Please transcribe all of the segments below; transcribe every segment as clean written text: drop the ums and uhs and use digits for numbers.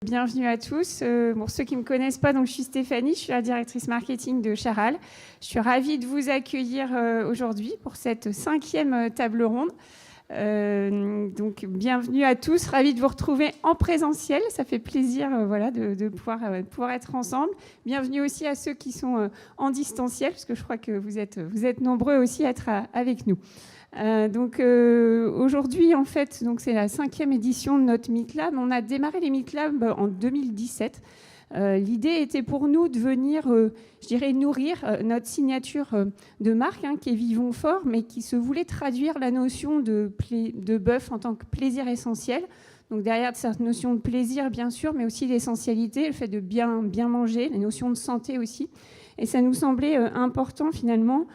Bienvenue à tous. Pour ceux qui ne me connaissent pas, donc je suis Stéphanie, je suis la directrice marketing de Charal. Je suis ravie de vous accueillir aujourd'hui pour cette 5e table ronde. Donc bienvenue à tous, ravie de vous retrouver en présentiel. Ça fait plaisir de pouvoir être ensemble. Bienvenue aussi à ceux qui sont en distanciel, parce que je crois que vous êtes nombreux aussi à être avec nous. Aujourd'hui, en fait, donc c'est la 5e édition de notre Meet Lab. On a démarré les Meet Lab en 2017. L'idée était pour nous de venir, nourrir notre signature de marque, qui est Vivons Fort, mais qui se voulait traduire la notion de bœuf en tant que plaisir essentiel. Donc derrière cette notion de plaisir, bien sûr, mais aussi l'essentialité, le fait de bien manger, les notions de santé aussi. Et ça nous semblait important finalement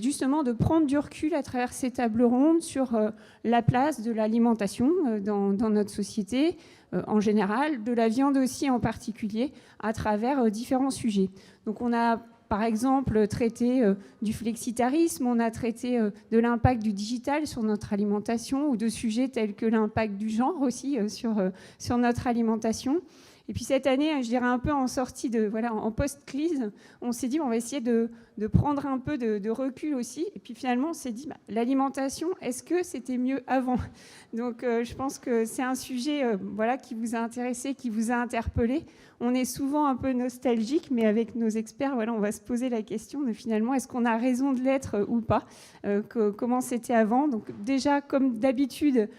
justement de prendre du recul à travers ces tables rondes sur la place de l'alimentation dans notre société en général, de la viande aussi en particulier, à travers différents sujets. Donc on a par exemple traité du flexitarisme, on a traité de l'impact du digital sur notre alimentation ou de sujets tels que l'impact du genre aussi sur notre alimentation. Et puis cette année, je dirais un peu en sortie en post-crise, on s'est dit on va essayer de prendre un peu de recul aussi. Et puis finalement, on s'est dit l'alimentation, est-ce que c'était mieux avant ? Donc je pense que c'est un sujet qui vous a intéressé, qui vous a interpellé. On est souvent un peu nostalgique, mais avec nos experts, on va se poser la question de finalement, est-ce qu'on a raison de l'être ou pas ? Comment c'était avant ? Donc déjà, comme d'habitude,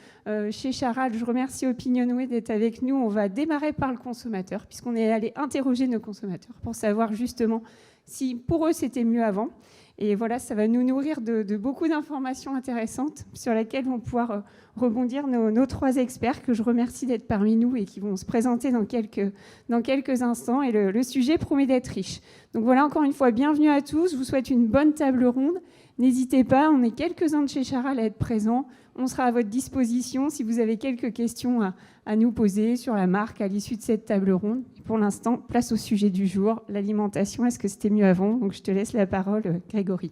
chez Charal, je remercie Opinionway d'être avec nous. On va démarrer par le consommateur, puisqu'on est allé interroger nos consommateurs pour savoir justement si pour eux c'était mieux avant. Et voilà, ça va nous nourrir de beaucoup d'informations intéressantes sur lesquelles vont pouvoir rebondir nos 3 experts que je remercie d'être parmi nous et qui vont se présenter dans quelques instants. Et le sujet promet d'être riche. Donc voilà, encore une fois, bienvenue à tous. Je vous souhaite une bonne table ronde. N'hésitez pas, on est quelques-uns de chez Charal à être présents. On sera à votre disposition si vous avez quelques questions à nous poser sur la marque à l'issue de cette table ronde. Pour l'instant, place au sujet du jour, l'alimentation. Est-ce que c'était mieux avant ? Donc je te laisse la parole, Grégory.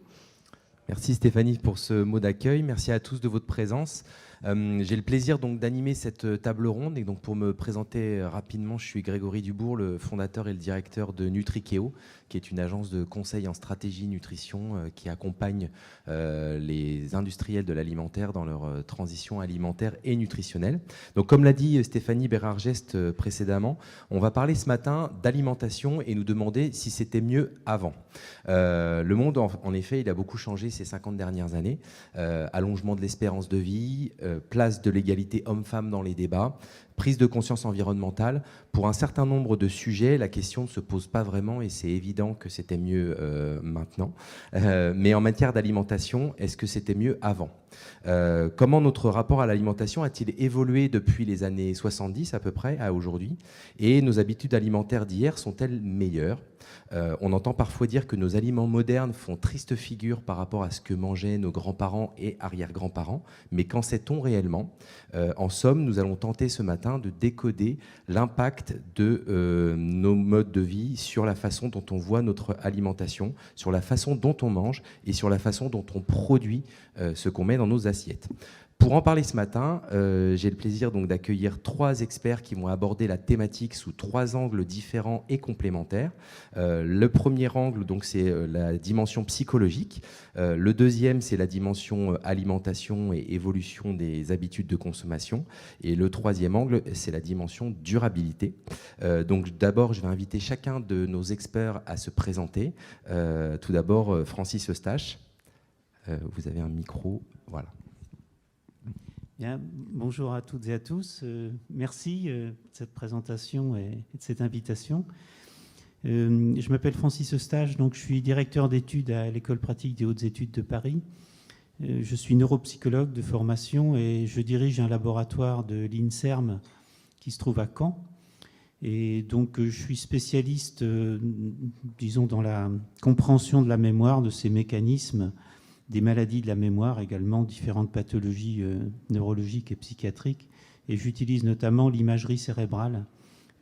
Merci Stéphanie pour ce mot d'accueil. Merci à tous de votre présence. J'ai le plaisir donc d'animer cette table ronde et donc pour me présenter rapidement, je suis Grégory Dubourg, le fondateur et le directeur de Nutrikeo, qui est une agence de conseil en stratégie nutrition qui accompagne les industriels de l'alimentaire dans leur transition alimentaire et nutritionnelle. Donc comme l'a dit Stéphanie Bérard-Gest précédemment, on va parler ce matin d'alimentation et nous demander si c'était mieux avant. Le monde en effet, il a beaucoup changé ces 50 dernières années. Allongement de l'espérance de vie, place de l'égalité homme-femme dans les débats, prise de conscience environnementale. Pour un certain nombre de sujets, la question ne se pose pas vraiment et c'est évident que c'était mieux maintenant. Mais en matière d'alimentation, est-ce que c'était mieux avant ? Comment notre rapport à l'alimentation a-t-il évolué depuis les années 70 à peu près à aujourd'hui ? Et nos habitudes alimentaires d'hier sont-elles meilleures ? On entend parfois dire que nos aliments modernes font triste figure par rapport à ce que mangeaient nos grands-parents et arrière-grands-parents. Mais qu'en sait-on réellement ? En somme, nous allons tenter ce matin de décoder l'impact de nos modes de vie sur la façon dont on voit notre alimentation, sur la façon dont on mange et sur la façon dont on produit ce qu'on met dans nos assiettes. Pour en parler ce matin, j'ai le plaisir donc d'accueillir 3 experts qui vont aborder la thématique sous 3 angles différents et complémentaires. Le premier angle, donc, c'est la dimension psychologique. Le deuxième, c'est la dimension alimentation et évolution des habitudes de consommation. Et le troisième angle, c'est la dimension durabilité. Donc d'abord, je vais inviter chacun de nos experts à se présenter. Tout d'abord, Francis Eustache. Vous avez un micro, voilà. Bien, bonjour à toutes et à tous. Merci de cette présentation et de cette invitation. Je m'appelle Francis Eustache, donc je suis directeur d'études à l'École pratique des hautes études de Paris. Je suis neuropsychologue de formation et je dirige un laboratoire de l'INSERM qui se trouve à Caen. Et donc je suis spécialiste, disons, dans la compréhension de la mémoire, de ces mécanismes, des maladies de la mémoire, également différentes pathologies neurologiques et psychiatriques. Et j'utilise notamment l'imagerie cérébrale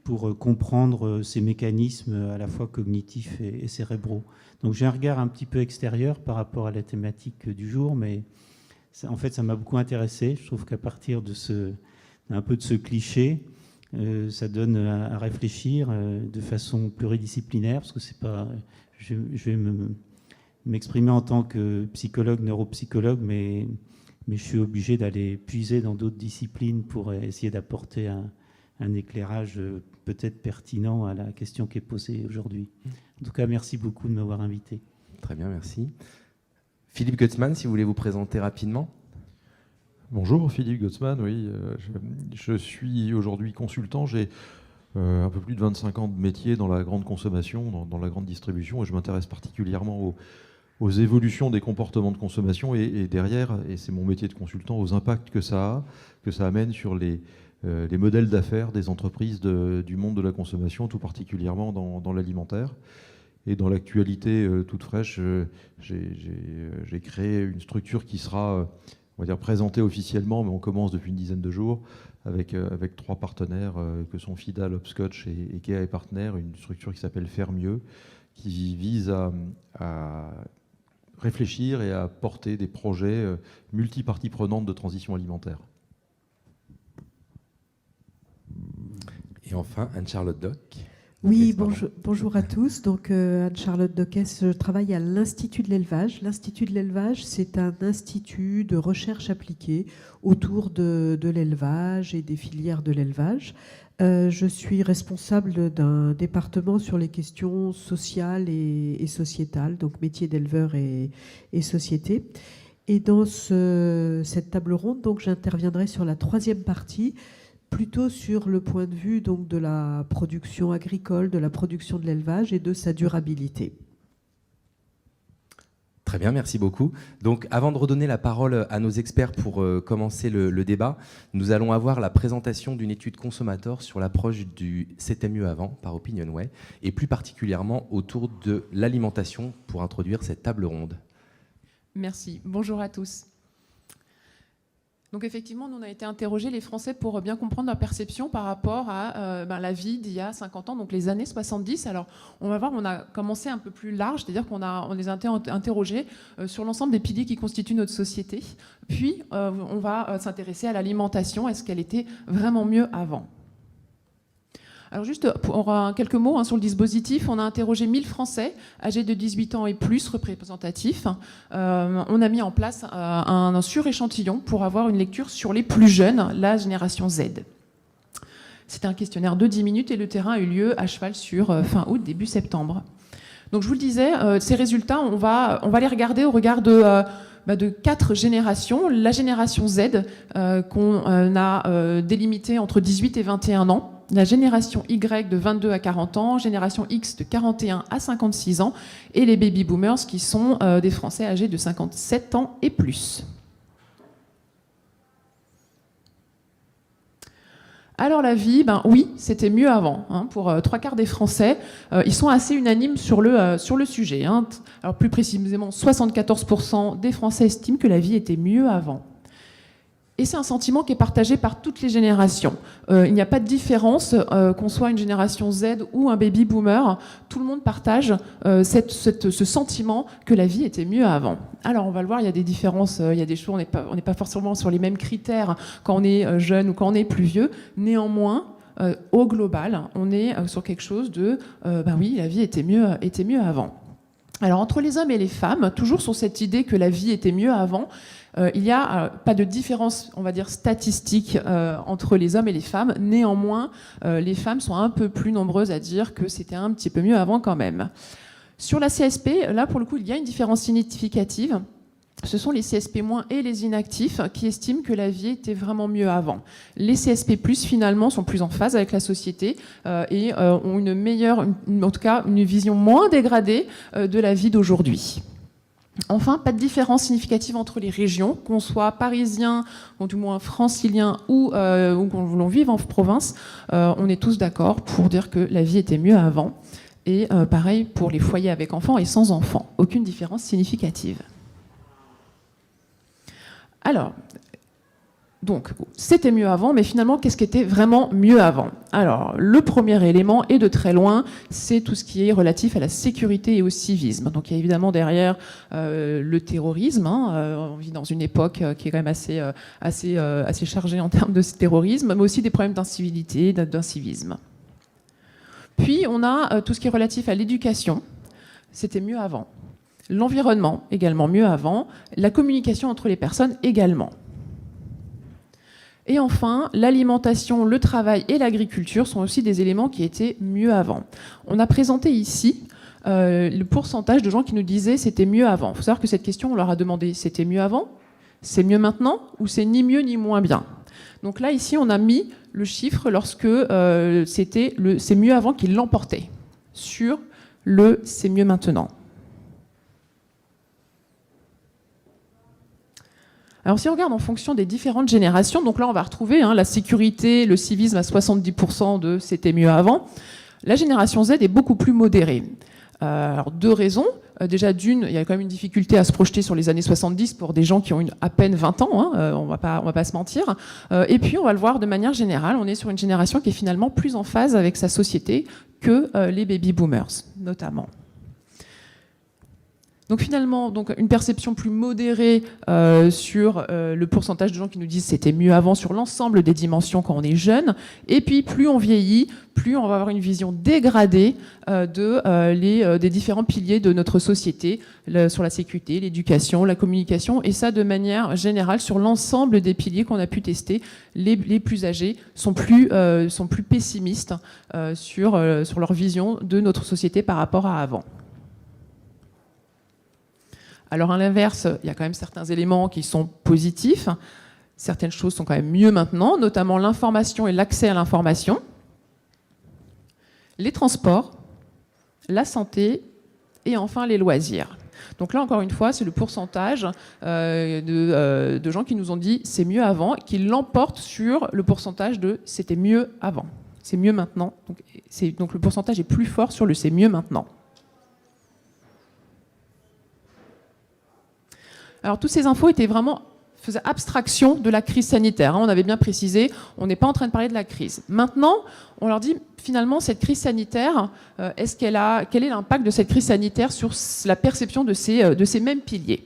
pour comprendre ces mécanismes à la fois cognitifs et cérébraux. Donc j'ai un regard un petit peu extérieur par rapport à la thématique du jour, mais en fait ça m'a beaucoup intéressé. Je trouve qu'à partir de un peu de ce cliché, Ça donne à réfléchir de façon pluridisciplinaire, parce que c'est pas... Je vais m'exprimer en tant que psychologue, neuropsychologue, mais je suis obligé d'aller puiser dans d'autres disciplines pour essayer d'apporter un éclairage peut-être pertinent à la question qui est posée aujourd'hui. En tout cas, merci beaucoup de m'avoir invité. Très bien, merci. Philippe Gutzmann, si vous voulez vous présenter rapidement. Bonjour, Philippe Gutzmann, oui. Je suis aujourd'hui consultant. J'ai un peu plus de 25 ans de métier dans la grande consommation, dans la grande distribution, et je m'intéresse particulièrement aux évolutions des comportements de consommation et derrière, et c'est mon métier de consultant, aux impacts que ça amène sur les modèles d'affaires des entreprises du monde de la consommation, tout particulièrement dans l'alimentaire. Et dans l'actualité toute fraîche, j'ai créé une structure qui sera, on va dire, présentée officiellement, mais on commence depuis une dizaine de jours, avec 3 partenaires que sont Fidal, Hopscotch et Kea et Partners, une structure qui s'appelle Faire Mieux, qui vise à réfléchir et à porter des projets multiparties prenantes de transition alimentaire. Et enfin, Anne-Charlotte Doc. Oui, bonjour à tous. Donc, Anne-Charlotte Doquès, je travaille à l'Institut de l'élevage. L'Institut de l'élevage, c'est un institut de recherche appliquée autour de l'élevage et des filières de l'élevage. Je suis responsable d'un département sur les questions sociales et sociétales, donc métier d'éleveur et société. Et dans cette table ronde, donc, j'interviendrai sur la 3e partie, plutôt sur le point de vue donc, de la production agricole, de la production de l'élevage et de sa durabilité. Très bien, merci beaucoup. Donc, avant de redonner la parole à nos experts pour commencer le débat, nous allons avoir la présentation d'une étude consommateur sur l'approche du « C'était mieux avant » par Opinionway, et plus particulièrement autour de l'alimentation pour introduire cette table ronde. Merci. Bonjour à tous. Donc effectivement, nous, on a été interrogés, les Français, pour bien comprendre leur perception par rapport à la vie d'il y a 50 ans, donc les années 70. Alors, on va voir, on a commencé un peu plus large, c'est-à-dire qu'on les a interrogés sur l'ensemble des piliers qui constituent notre société. Puis, on va s'intéresser à l'alimentation. Est-ce qu'elle était vraiment mieux avant ? Alors juste pour quelques mots sur le dispositif, on a interrogé 1000 Français âgés de 18 ans et plus représentatifs. On a mis en place un suréchantillon pour avoir une lecture sur les plus jeunes, la génération Z. C'était un questionnaire de 10 minutes et le terrain a eu lieu à cheval sur fin août, début septembre. Donc je vous le disais, ces résultats, on va les regarder au regard de 4 générations. La génération Z qu'on a délimitée entre 18 et 21 ans. La génération Y de 22 à 40 ans, génération X de 41 à 56 ans, et les baby boomers qui sont des Français âgés de 57 ans et plus. Alors la vie, oui, c'était mieux avant. Pour 3/4 des Français, ils sont assez unanimes sur le sujet. Alors plus précisément, 74% des Français estiment que la vie était mieux avant. Et c'est un sentiment qui est partagé par toutes les générations. Il n'y a pas de différence, qu'on soit une génération Z ou un baby boomer, tout le monde partage ce sentiment que la vie était mieux avant. Alors on va le voir, il y a des différences, il y a des choses, on n'est pas forcément sur les mêmes critères quand on est jeune ou quand on est plus vieux. Néanmoins, au global, on est sur quelque chose de oui, la vie était mieux avant. Alors entre les hommes et les femmes, toujours sur cette idée que la vie était mieux avant, il n'y a pas de différence, on va dire, statistique entre les hommes et les femmes. Néanmoins, les femmes sont un peu plus nombreuses à dire que c'était un petit peu mieux avant quand même. Sur la CSP, là, pour le coup, il y a une différence significative. Ce sont les CSP- et les inactifs qui estiment que la vie était vraiment mieux avant. Les CSP+, finalement, sont plus en phase avec la société et ont une meilleure, en tout cas, une vision moins dégradée de la vie d'aujourd'hui. Enfin, pas de différence significative entre les régions, qu'on soit parisien, ou du moins francilien ou qu'on vive en province. On est tous d'accord pour dire que la vie était mieux avant. Et pareil pour les foyers avec enfants et sans enfants. Aucune différence significative. Alors, Donc, c'était mieux avant, mais finalement, qu'est-ce qui était vraiment mieux avant? Alors, le premier élément, et de très loin, c'est tout ce qui est relatif à la sécurité et au civisme. Donc, il y a évidemment derrière le terrorisme. On vit dans une époque qui est quand même assez chargée en termes de terrorisme, mais aussi des problèmes d'incivilité, d'incivisme. Puis, on a tout ce qui est relatif à l'éducation. C'était mieux avant. L'environnement, également mieux avant. La communication entre les personnes, également. Et enfin, l'alimentation, le travail et l'agriculture sont aussi des éléments qui étaient mieux avant. On a présenté ici le pourcentage de gens qui nous disaient c'était mieux avant. Il faut savoir que cette question, on leur a demandé c'était mieux avant, c'est mieux maintenant ou c'est ni mieux ni moins bien. Donc là, ici, on a mis le chiffre lorsque c'était le c'est mieux avant qui l'emportait sur le c'est mieux maintenant. Alors si on regarde en fonction des différentes générations, donc là on va retrouver la sécurité, le civisme à 70% de c'était mieux avant. La génération Z est beaucoup plus modérée. Alors deux raisons. Déjà d'une, il y a quand même une difficulté à se projeter sur les années 70 pour des gens qui ont à peine 20 ans, on va pas se mentir. Et puis on va le voir de manière générale, on est sur une génération qui est finalement plus en phase avec sa société que les baby boomers notamment. Donc finalement, une perception plus modérée sur le pourcentage de gens qui nous disent c'était mieux avant sur l'ensemble des dimensions quand on est jeune. Et puis plus on vieillit, plus on va avoir une vision dégradée des différents piliers de notre société, sur la sécurité, l'éducation, la communication, et ça de manière générale sur l'ensemble des piliers qu'on a pu tester. Les plus âgés sont plus pessimistes sur leur vision de notre société par rapport à avant. Alors à l'inverse, il y a quand même certains éléments qui sont positifs. Certaines choses sont quand même mieux maintenant, notamment l'information et l'accès à l'information, les transports, la santé et enfin les loisirs. Donc là, encore une fois, c'est le pourcentage de gens qui nous ont dit c'est mieux avant, qui l'emportent sur le pourcentage de c'était mieux avant. C'est mieux maintenant. Donc le pourcentage est plus fort sur le c'est mieux maintenant. Alors, toutes ces infos faisaient abstraction de la crise sanitaire. On avait bien précisé, on n'est pas en train de parler de la crise. Maintenant, on leur dit, finalement, cette crise sanitaire, quel est l'impact de cette crise sanitaire sur la perception de ces mêmes piliers?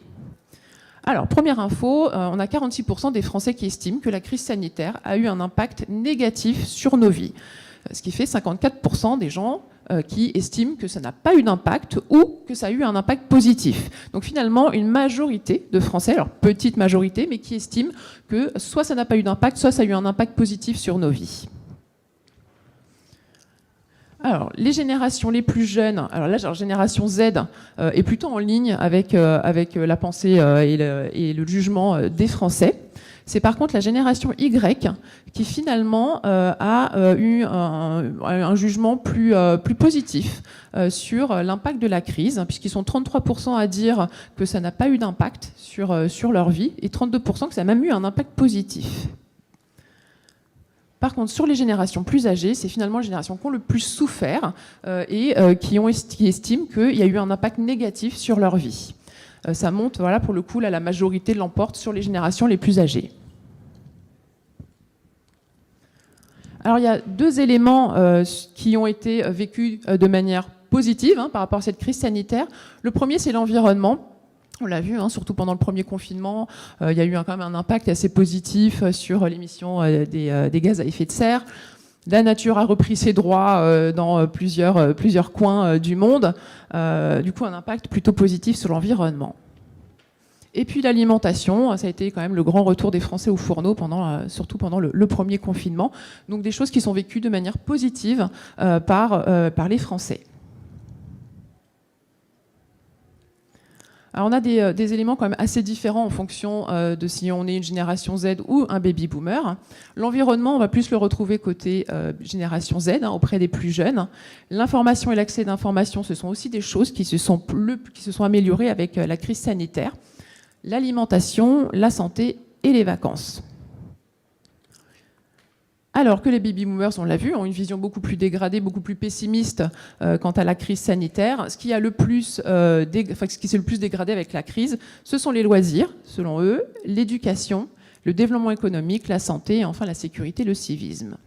Alors, première info, on a 46% des Français qui estiment que la crise sanitaire a eu un impact négatif sur nos vies. Ce qui fait 54% des gens qui estiment que ça n'a pas eu d'impact ou que ça a eu un impact positif. Donc finalement, une majorité de Français, alors petite majorité, mais qui estiment que soit ça n'a pas eu d'impact, soit ça a eu un impact positif sur nos vies. Alors, les générations les plus jeunes, alors là, génération Z est plutôt en ligne avec la pensée et le jugement des Français. C'est par contre la génération Y qui finalement a eu un jugement plus positif sur l'impact de la crise, puisqu'ils sont 33% à dire que ça n'a pas eu d'impact sur leur vie et 32% que ça a même eu un impact positif. Par contre, sur les générations plus âgées, c'est finalement les générations qui ont le plus souffert et qui estiment qu'il y a eu un impact négatif sur leur vie. Ça monte, voilà, pour le coup, là, la majorité l'emporte sur les générations les plus âgées. Alors, il y a deux éléments qui ont été vécus de manière positive par rapport à cette crise sanitaire. Le premier, c'est l'environnement. On l'a vu, surtout pendant le premier confinement, il y a eu quand même un impact assez positif sur l'émission des gaz à effet de serre. La nature a repris ses droits dans plusieurs coins du monde. Du coup, un impact plutôt positif sur l'environnement. Et puis l'alimentation, ça a été quand même le grand retour des Français au fourneau, surtout pendant le premier confinement. Donc des choses qui sont vécues de manière positive par les Français. Alors on a des éléments quand même assez différents en fonction de si on est une génération Z ou un baby boomer. L'environnement, on va plus le retrouver côté génération Z, auprès des plus jeunes. L'information et l'accès d'information, ce sont aussi des choses qui se sont améliorées avec la crise sanitaire. L'alimentation, la santé et les vacances. Alors que les baby boomers, on l'a vu, ont une vision beaucoup plus dégradée, beaucoup plus pessimiste quant à la crise sanitaire. Ce qui s'est le plus dégradé avec la crise, ce sont les loisirs, selon eux, l'éducation, le développement économique, la santé et enfin la sécurité, le civisme.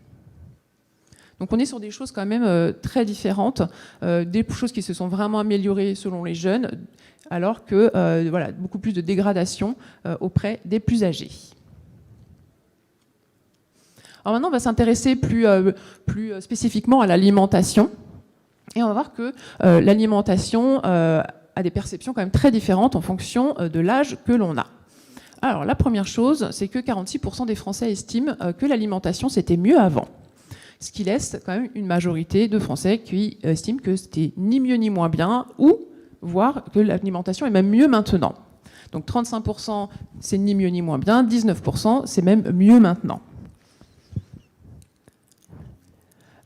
Donc on est sur des choses quand même très différentes, des choses qui se sont vraiment améliorées selon les jeunes, alors que voilà, beaucoup plus de dégradation auprès des plus âgés. Alors maintenant, on va s'intéresser plus spécifiquement à l'alimentation. Et on va voir que l'alimentation a des perceptions quand même très différentes en fonction de l'âge que l'on a. Alors la première chose, c'est que 46% des Français estiment que l'alimentation c'était mieux avant. Ce qui laisse quand même une majorité de Français qui estiment que c'était ni mieux ni moins bien, ou voire que l'alimentation est même mieux maintenant. Donc 35% c'est ni mieux ni moins bien, 19% c'est même mieux maintenant.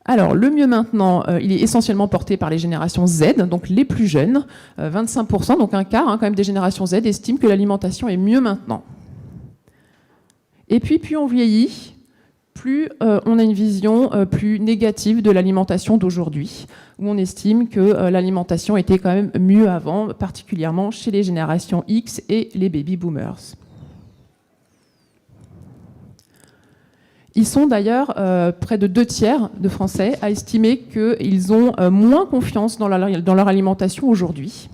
Alors, le mieux maintenant, il est essentiellement porté par les générations Z, donc les plus jeunes. 25%, donc un quart quand même des générations Z, estiment que l'alimentation est mieux maintenant. Et puis, plus on vieillit, plus on a une vision plus négative de l'alimentation d'aujourd'hui, où on estime que l'alimentation était quand même mieux avant, particulièrement chez les générations X et les baby boomers. Ils sont d'ailleurs près de 2/3 de Français à estimer qu'ils ont moins confiance dans leur alimentation aujourd'hui.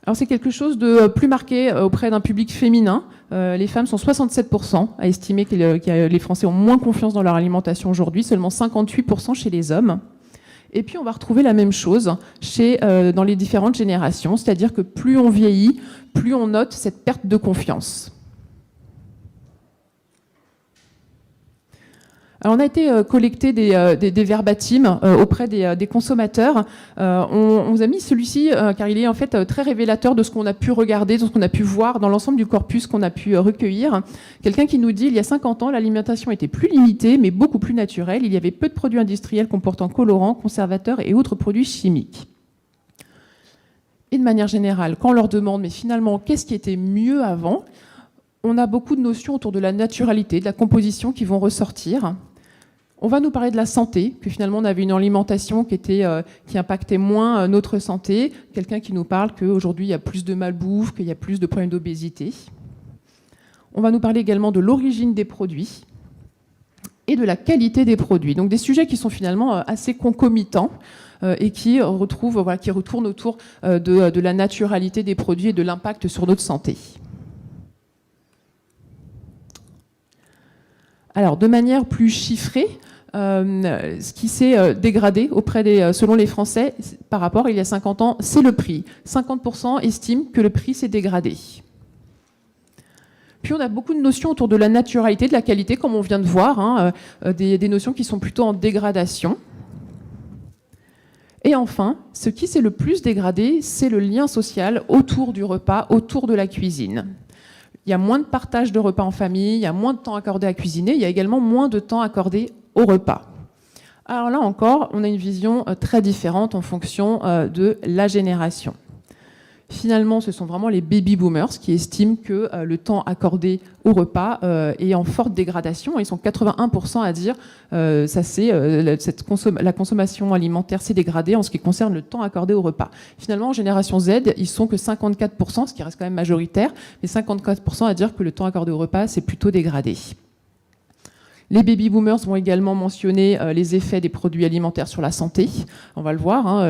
Alors c'est quelque chose de plus marqué auprès d'un public féminin. Les femmes sont 67% à estimer que les Français ont moins confiance dans leur alimentation aujourd'hui, seulement 58% chez les hommes. Et puis on va retrouver la même chose dans les différentes générations, c'est-à-dire que plus on vieillit, plus on note cette perte de confiance. Alors on a été collecter des verbatims auprès des consommateurs. On vous a mis celui-ci car il est en fait très révélateur de ce qu'on a pu regarder, de ce qu'on a pu voir dans l'ensemble du corpus qu'on a pu recueillir. Quelqu'un qui nous dit il y a 50 ans, l'alimentation était plus limitée mais beaucoup plus naturelle. Il y avait peu de produits industriels comportant colorants, conservateurs et autres produits chimiques. Et de manière générale, quand on leur demande mais finalement qu'est-ce qui était mieux avant, on a beaucoup de notions autour de la naturalité, de la composition qui vont ressortir. On va nous parler de la santé, que finalement on avait une alimentation qui impactait moins notre santé. Quelqu'un qui nous parle qu'aujourd'hui il y a plus de malbouffe, qu'il y a plus de problèmes d'obésité. On va nous parler également de l'origine des produits et de la qualité des produits. Donc des sujets qui sont finalement assez concomitants et qui retournent autour de la naturalité des produits et de l'impact sur notre santé. Alors, de manière plus chiffrée, ce qui s'est dégradé selon les Français par rapport à il y a 50 ans, c'est le prix. 50% estiment que le prix s'est dégradé. Puis on a beaucoup de notions autour de la naturalité, de la qualité, comme on vient de voir, des notions qui sont plutôt en dégradation. Et enfin, ce qui s'est le plus dégradé, c'est le lien social autour du repas, autour de la cuisine. Il y a moins de partage de repas en famille, il y a moins de temps accordé à cuisiner, il y a également moins de temps accordé au repas. Alors là encore, on a une vision très différente en fonction de la génération. Finalement, ce sont vraiment les baby boomers qui estiment que le temps accordé au repas est en forte dégradation. Ils sont 81% à dire la consommation alimentaire s'est dégradée en ce qui concerne le temps accordé au repas. Finalement, en génération Z, ils sont que 54%, ce qui reste quand même majoritaire, mais 54% à dire que le temps accordé au repas s'est plutôt dégradé. Les baby boomers vont également mentionner les effets des produits alimentaires sur la santé. On va le voir,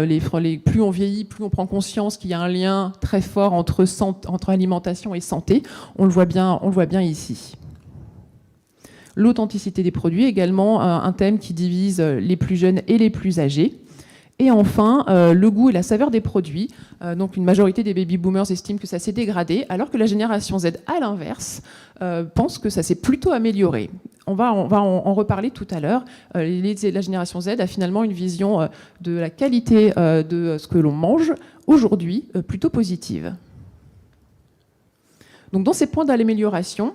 plus on vieillit, plus on prend conscience qu'il y a un lien très fort entre alimentation et santé. On le voit bien ici. L'authenticité des produits, également un thème qui divise les plus jeunes et les plus âgés. Et enfin, le goût et la saveur des produits. Donc une majorité des baby boomers estiment que ça s'est dégradé, alors que la génération Z, à l'inverse, pense que ça s'est plutôt amélioré. On va en reparler tout à l'heure. La génération Z a finalement une vision de la qualité de ce que l'on mange aujourd'hui plutôt positive. Donc dans ces points d'amélioration,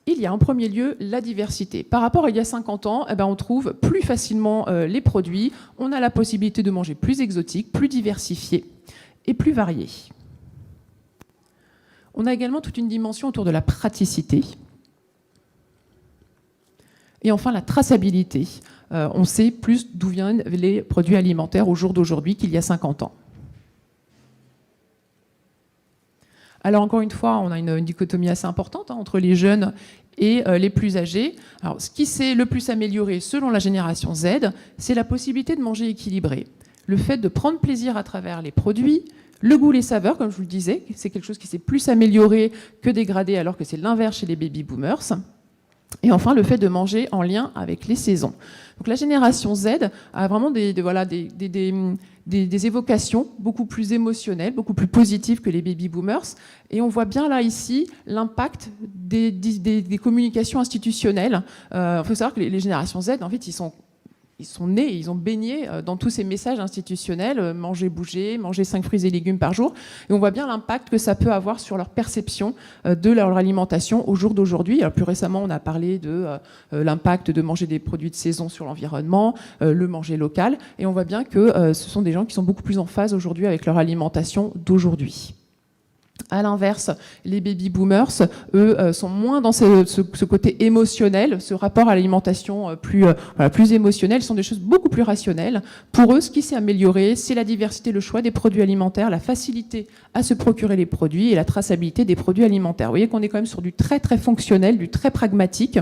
il y a en premier lieu la diversité. Par rapport à il y a 50 ans, on trouve plus facilement les produits, on a la possibilité de manger plus exotique, plus diversifié et plus varié. On a également toute une dimension autour de la praticité. Et enfin, la traçabilité. On sait plus d'où viennent les produits alimentaires au jour d'aujourd'hui qu'il y a 50 ans. Alors encore une fois, on a une dichotomie assez importante entre les jeunes et les plus âgés. Alors, ce qui s'est le plus amélioré selon la génération Z, c'est la possibilité de manger équilibré. Le fait de prendre plaisir à travers les produits, le goût, les saveurs, comme je vous le disais, c'est quelque chose qui s'est plus amélioré que dégradé, alors que c'est l'inverse chez les baby boomers. Et enfin, le fait de manger en lien avec les saisons. Donc la génération Z a vraiment des évocations beaucoup plus émotionnelles, beaucoup plus positives que les baby boomers. Et on voit bien là, ici, l'impact des communications institutionnelles. Il faut savoir que les générations Z, en fait, ils sont nés, ils ont baigné dans tous ces messages institutionnels, manger, bouger, manger 5 fruits et légumes par jour. Et on voit bien l'impact que ça peut avoir sur leur perception de leur alimentation au jour d'aujourd'hui. Alors, plus récemment, on a parlé de l'impact de manger des produits de saison sur l'environnement, le manger local. Et on voit bien que ce sont des gens qui sont beaucoup plus en phase aujourd'hui avec leur alimentation d'aujourd'hui. À l'inverse, les baby boomers, eux, sont moins dans ce côté émotionnel, ce rapport à l'alimentation plus émotionnel. Ce sont des choses beaucoup plus rationnelles. Pour eux, ce qui s'est amélioré, c'est la diversité, le choix des produits alimentaires, la facilité à se procurer les produits et la traçabilité des produits alimentaires. Vous voyez qu'on est quand même sur du très très fonctionnel, du très pragmatique,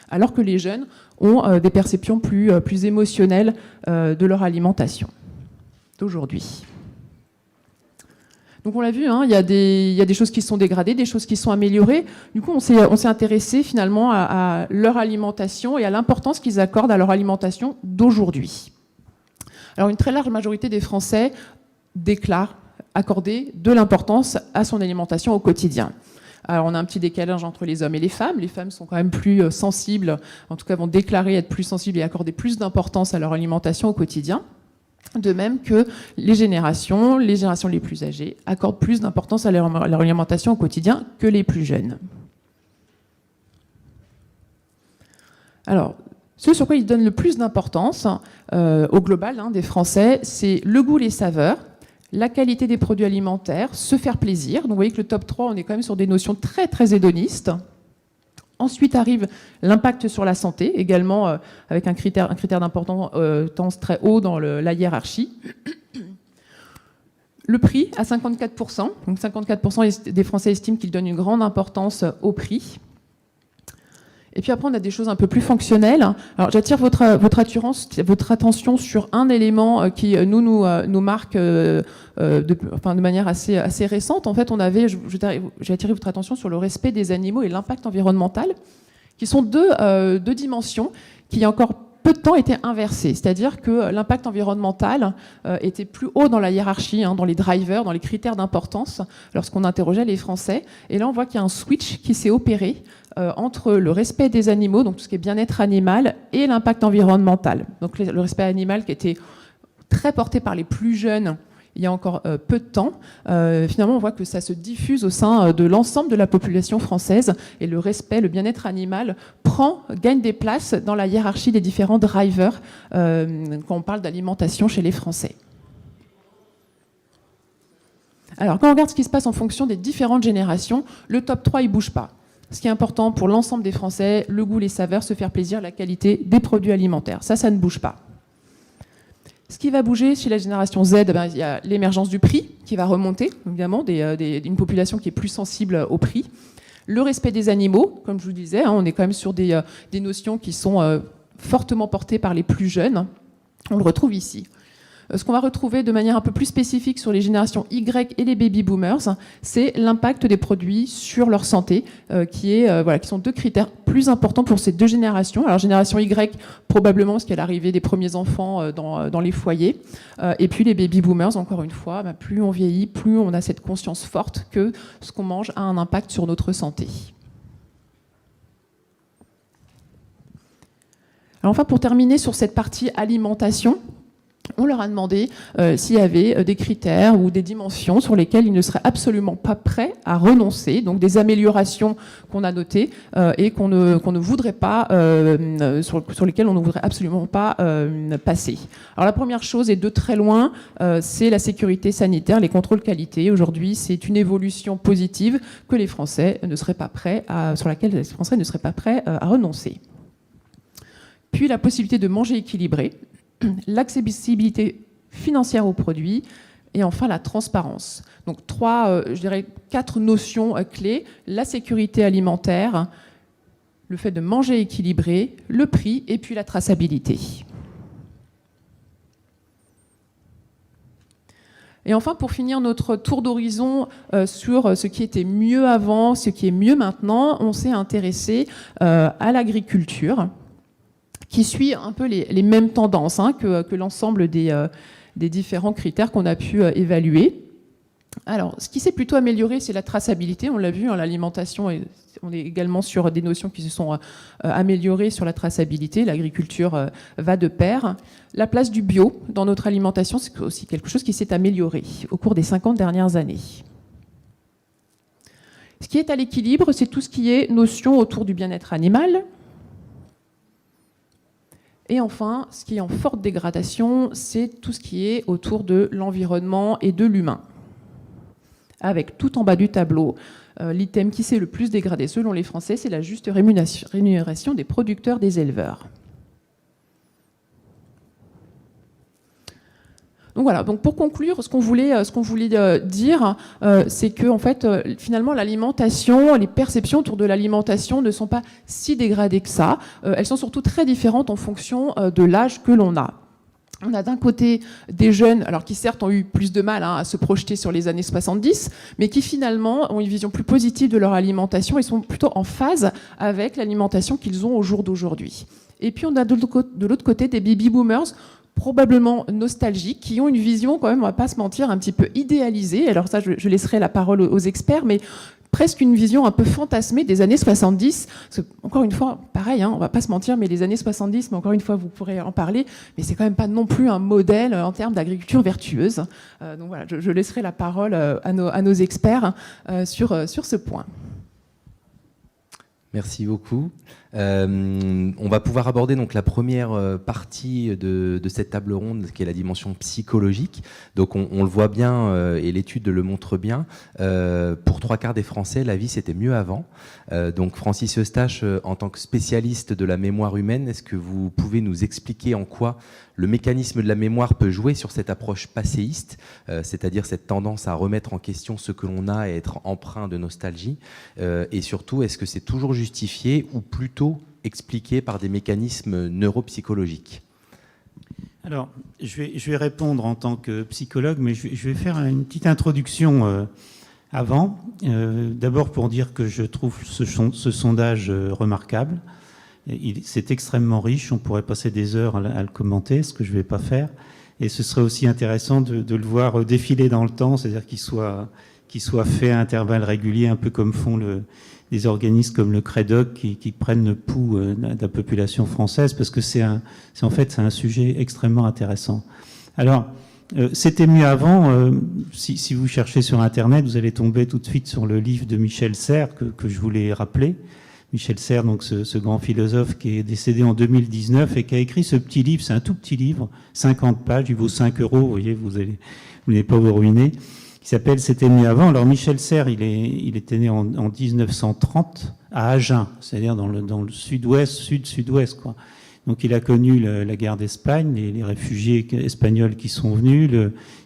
alors que les jeunes ont des perceptions plus émotionnelles de leur alimentation d'aujourd'hui. Donc on l'a vu, hein, il y a des choses qui sont dégradées, des choses qui sont améliorées. Du coup, on s'est intéressé finalement à leur alimentation et à l'importance qu'ils accordent à leur alimentation d'aujourd'hui. Alors une très large majorité des Français déclarent accorder de l'importance à son alimentation au quotidien. Alors on a un petit décalage entre les hommes et les femmes. Les femmes sont quand même plus sensibles, en tout cas vont déclarer être plus sensibles et accorder plus d'importance à leur alimentation au quotidien. De même que les générations les plus âgées accordent plus d'importance à leur alimentation au quotidien que les plus jeunes. Alors, ce sur quoi ils donnent le plus d'importance au global des Français, c'est le goût, les saveurs, la qualité des produits alimentaires, se faire plaisir. Donc vous voyez que le top 3, on est quand même sur des notions très très hédonistes. Ensuite arrive l'impact sur la santé, également avec un critère d'importance très haut dans la hiérarchie. Le prix à 54%. Donc 54% des Français estiment qu'ils donnent une grande importance au prix. Et puis après, on a des choses un peu plus fonctionnelles. Alors, j'attire votre attention sur un élément qui nous marque de manière assez récente. En fait, j'ai attiré votre attention sur le respect des animaux et l'impact environnemental, qui sont deux dimensions qui, il y a encore peu de temps, étaient inversées. C'est-à-dire que l'impact environnemental était plus haut dans la hiérarchie, dans les drivers, dans les critères d'importance, lorsqu'on interrogeait les Français. Et là, on voit qu'il y a un switch qui s'est opéré entre le respect des animaux, donc tout ce qui est bien-être animal, et l'impact environnemental. Donc le respect animal qui était très porté par les plus jeunes il y a encore peu de temps. Finalement, on voit que ça se diffuse au sein de l'ensemble de la population française et le respect, le bien-être animal gagne des places dans la hiérarchie des différents drivers quand on parle d'alimentation chez les Français. Alors, quand on regarde ce qui se passe en fonction des différentes générations, le top 3, il ne bouge pas. Ce qui est important pour l'ensemble des Français, le goût, les saveurs, se faire plaisir, la qualité des produits alimentaires. Ça ne bouge pas. Ce qui va bouger chez la génération Z, il y a l'émergence du prix qui va remonter, évidemment, d'une population qui est plus sensible au prix. Le respect des animaux, comme je vous disais, on est quand même sur des notions qui sont fortement portées par les plus jeunes. On le retrouve ici. Ce qu'on va retrouver de manière un peu plus spécifique sur les générations Y et les baby boomers, c'est l'impact des produits sur leur santé, qui sont deux critères plus importants pour ces deux générations. Alors génération Y, probablement parce qu'elle arrivait des premiers enfants dans les foyers, et puis les baby boomers, encore une fois, plus on vieillit, plus on a cette conscience forte que ce qu'on mange a un impact sur notre santé. Alors enfin, pour terminer sur cette partie alimentation, on leur a demandé s'il y avait des critères ou des dimensions sur lesquelles ils ne seraient absolument pas prêts à renoncer, donc des améliorations qu'on a notées et qu'on ne voudrait pas, sur lesquelles on ne voudrait absolument pas passer. Alors la première chose, et de très loin, c'est la sécurité sanitaire, les contrôles qualité. Aujourd'hui, c'est une évolution positive que les Français ne seraient pas prêts sur laquelle les Français ne seraient pas prêts à renoncer. Puis la possibilité de manger équilibré, l'accessibilité financière aux produits et enfin la transparence. Donc quatre notions clés: la sécurité alimentaire, le fait de manger équilibré, le prix et puis la traçabilité. Et enfin, pour finir notre tour d'horizon sur ce qui était mieux avant, ce qui est mieux maintenant, on s'est intéressé à l'agriculture, qui suit un peu les mêmes tendances que l'ensemble des différents critères qu'on a pu évaluer. Alors, ce qui s'est plutôt amélioré, c'est la traçabilité. On l'a vu, l'alimentation, on est également sur des notions qui se sont améliorées sur la traçabilité. L'agriculture va de pair. La place du bio dans notre alimentation, c'est aussi quelque chose qui s'est amélioré au cours des 50 dernières années. Ce qui est à l'équilibre, c'est tout ce qui est notion autour du bien-être animal. Et enfin, ce qui est en forte dégradation, c'est tout ce qui est autour de l'environnement et de l'humain. Avec tout en bas du tableau, l'item qui s'est le plus dégradé selon les Français, c'est la juste rémunération des producteurs, des éleveurs. Donc voilà, donc pour conclure, ce qu'on voulait dire, c'est que en fait, finalement, l'alimentation, les perceptions autour de l'alimentation ne sont pas si dégradées que ça. Elles sont surtout très différentes en fonction de l'âge que l'on a. On a d'un côté des jeunes, alors qui certes ont eu plus de mal à se projeter sur les années 70, mais qui finalement ont une vision plus positive de leur alimentation et sont plutôt en phase avec l'alimentation qu'ils ont au jour d'aujourd'hui. Et puis on a de l'autre côté des baby boomers, probablement nostalgiques, qui ont une vision quand même, on va pas se mentir, un petit peu idéalisée. Alors ça, je laisserai la parole aux experts, mais presque une vision un peu fantasmée des années 70. Parce que, encore une fois, pareil, on va pas se mentir, mais les années 70, mais encore une fois, vous pourrez en parler, mais c'est quand même pas non plus un modèle en termes d'agriculture vertueuse. Donc voilà, je laisserai la parole à nos experts sur ce point. Merci beaucoup. On va pouvoir aborder donc la première partie de cette table ronde, qui est la dimension psychologique. Donc on le voit bien, et l'étude le montre bien, pour 3/4 des Français, la vie c'était mieux avant. Donc Francis Eustache, en tant que spécialiste de la mémoire humaine, est-ce que vous pouvez nous expliquer en quoi le mécanisme de la mémoire peut jouer sur cette approche passéiste, c'est-à-dire cette tendance à remettre en question ce que l'on a et être empreint de nostalgie, et surtout, est-ce que c'est toujours justifié ou plutôt expliqué par des mécanismes neuropsychologiques? Alors, je vais répondre en tant que psychologue, mais je vais faire une petite introduction avant. D'abord pour dire que je trouve ce sondage remarquable. C'est extrêmement riche, on pourrait passer des heures à le commenter, ce que je ne vais pas faire. Et ce serait aussi intéressant de le voir défiler dans le temps, c'est-à-dire qu'il soit fait à intervalles réguliers, un peu comme font des organismes comme le CREDOC qui prennent le pouls de la population française, parce que c'est un sujet extrêmement intéressant. Alors, c'était mieux avant. Si vous cherchez sur Internet, vous allez tomber tout de suite sur le livre de Michel Serres que je voulais rappeler. Michel Serres, donc ce grand philosophe qui est décédé en 2019 et qui a écrit ce petit livre, c'est un tout petit livre, 50 pages, il vaut 5 €, vous voyez, vous n'allez pas vous ruiner, qui s'appelle « C'était mieux avant ». Alors Michel Serres, il était né en 1930 à Agen, c'est-à-dire dans le sud-ouest, sud-sud-ouest, quoi. Donc il a connu la guerre d'Espagne, les réfugiés espagnols qui sont venus,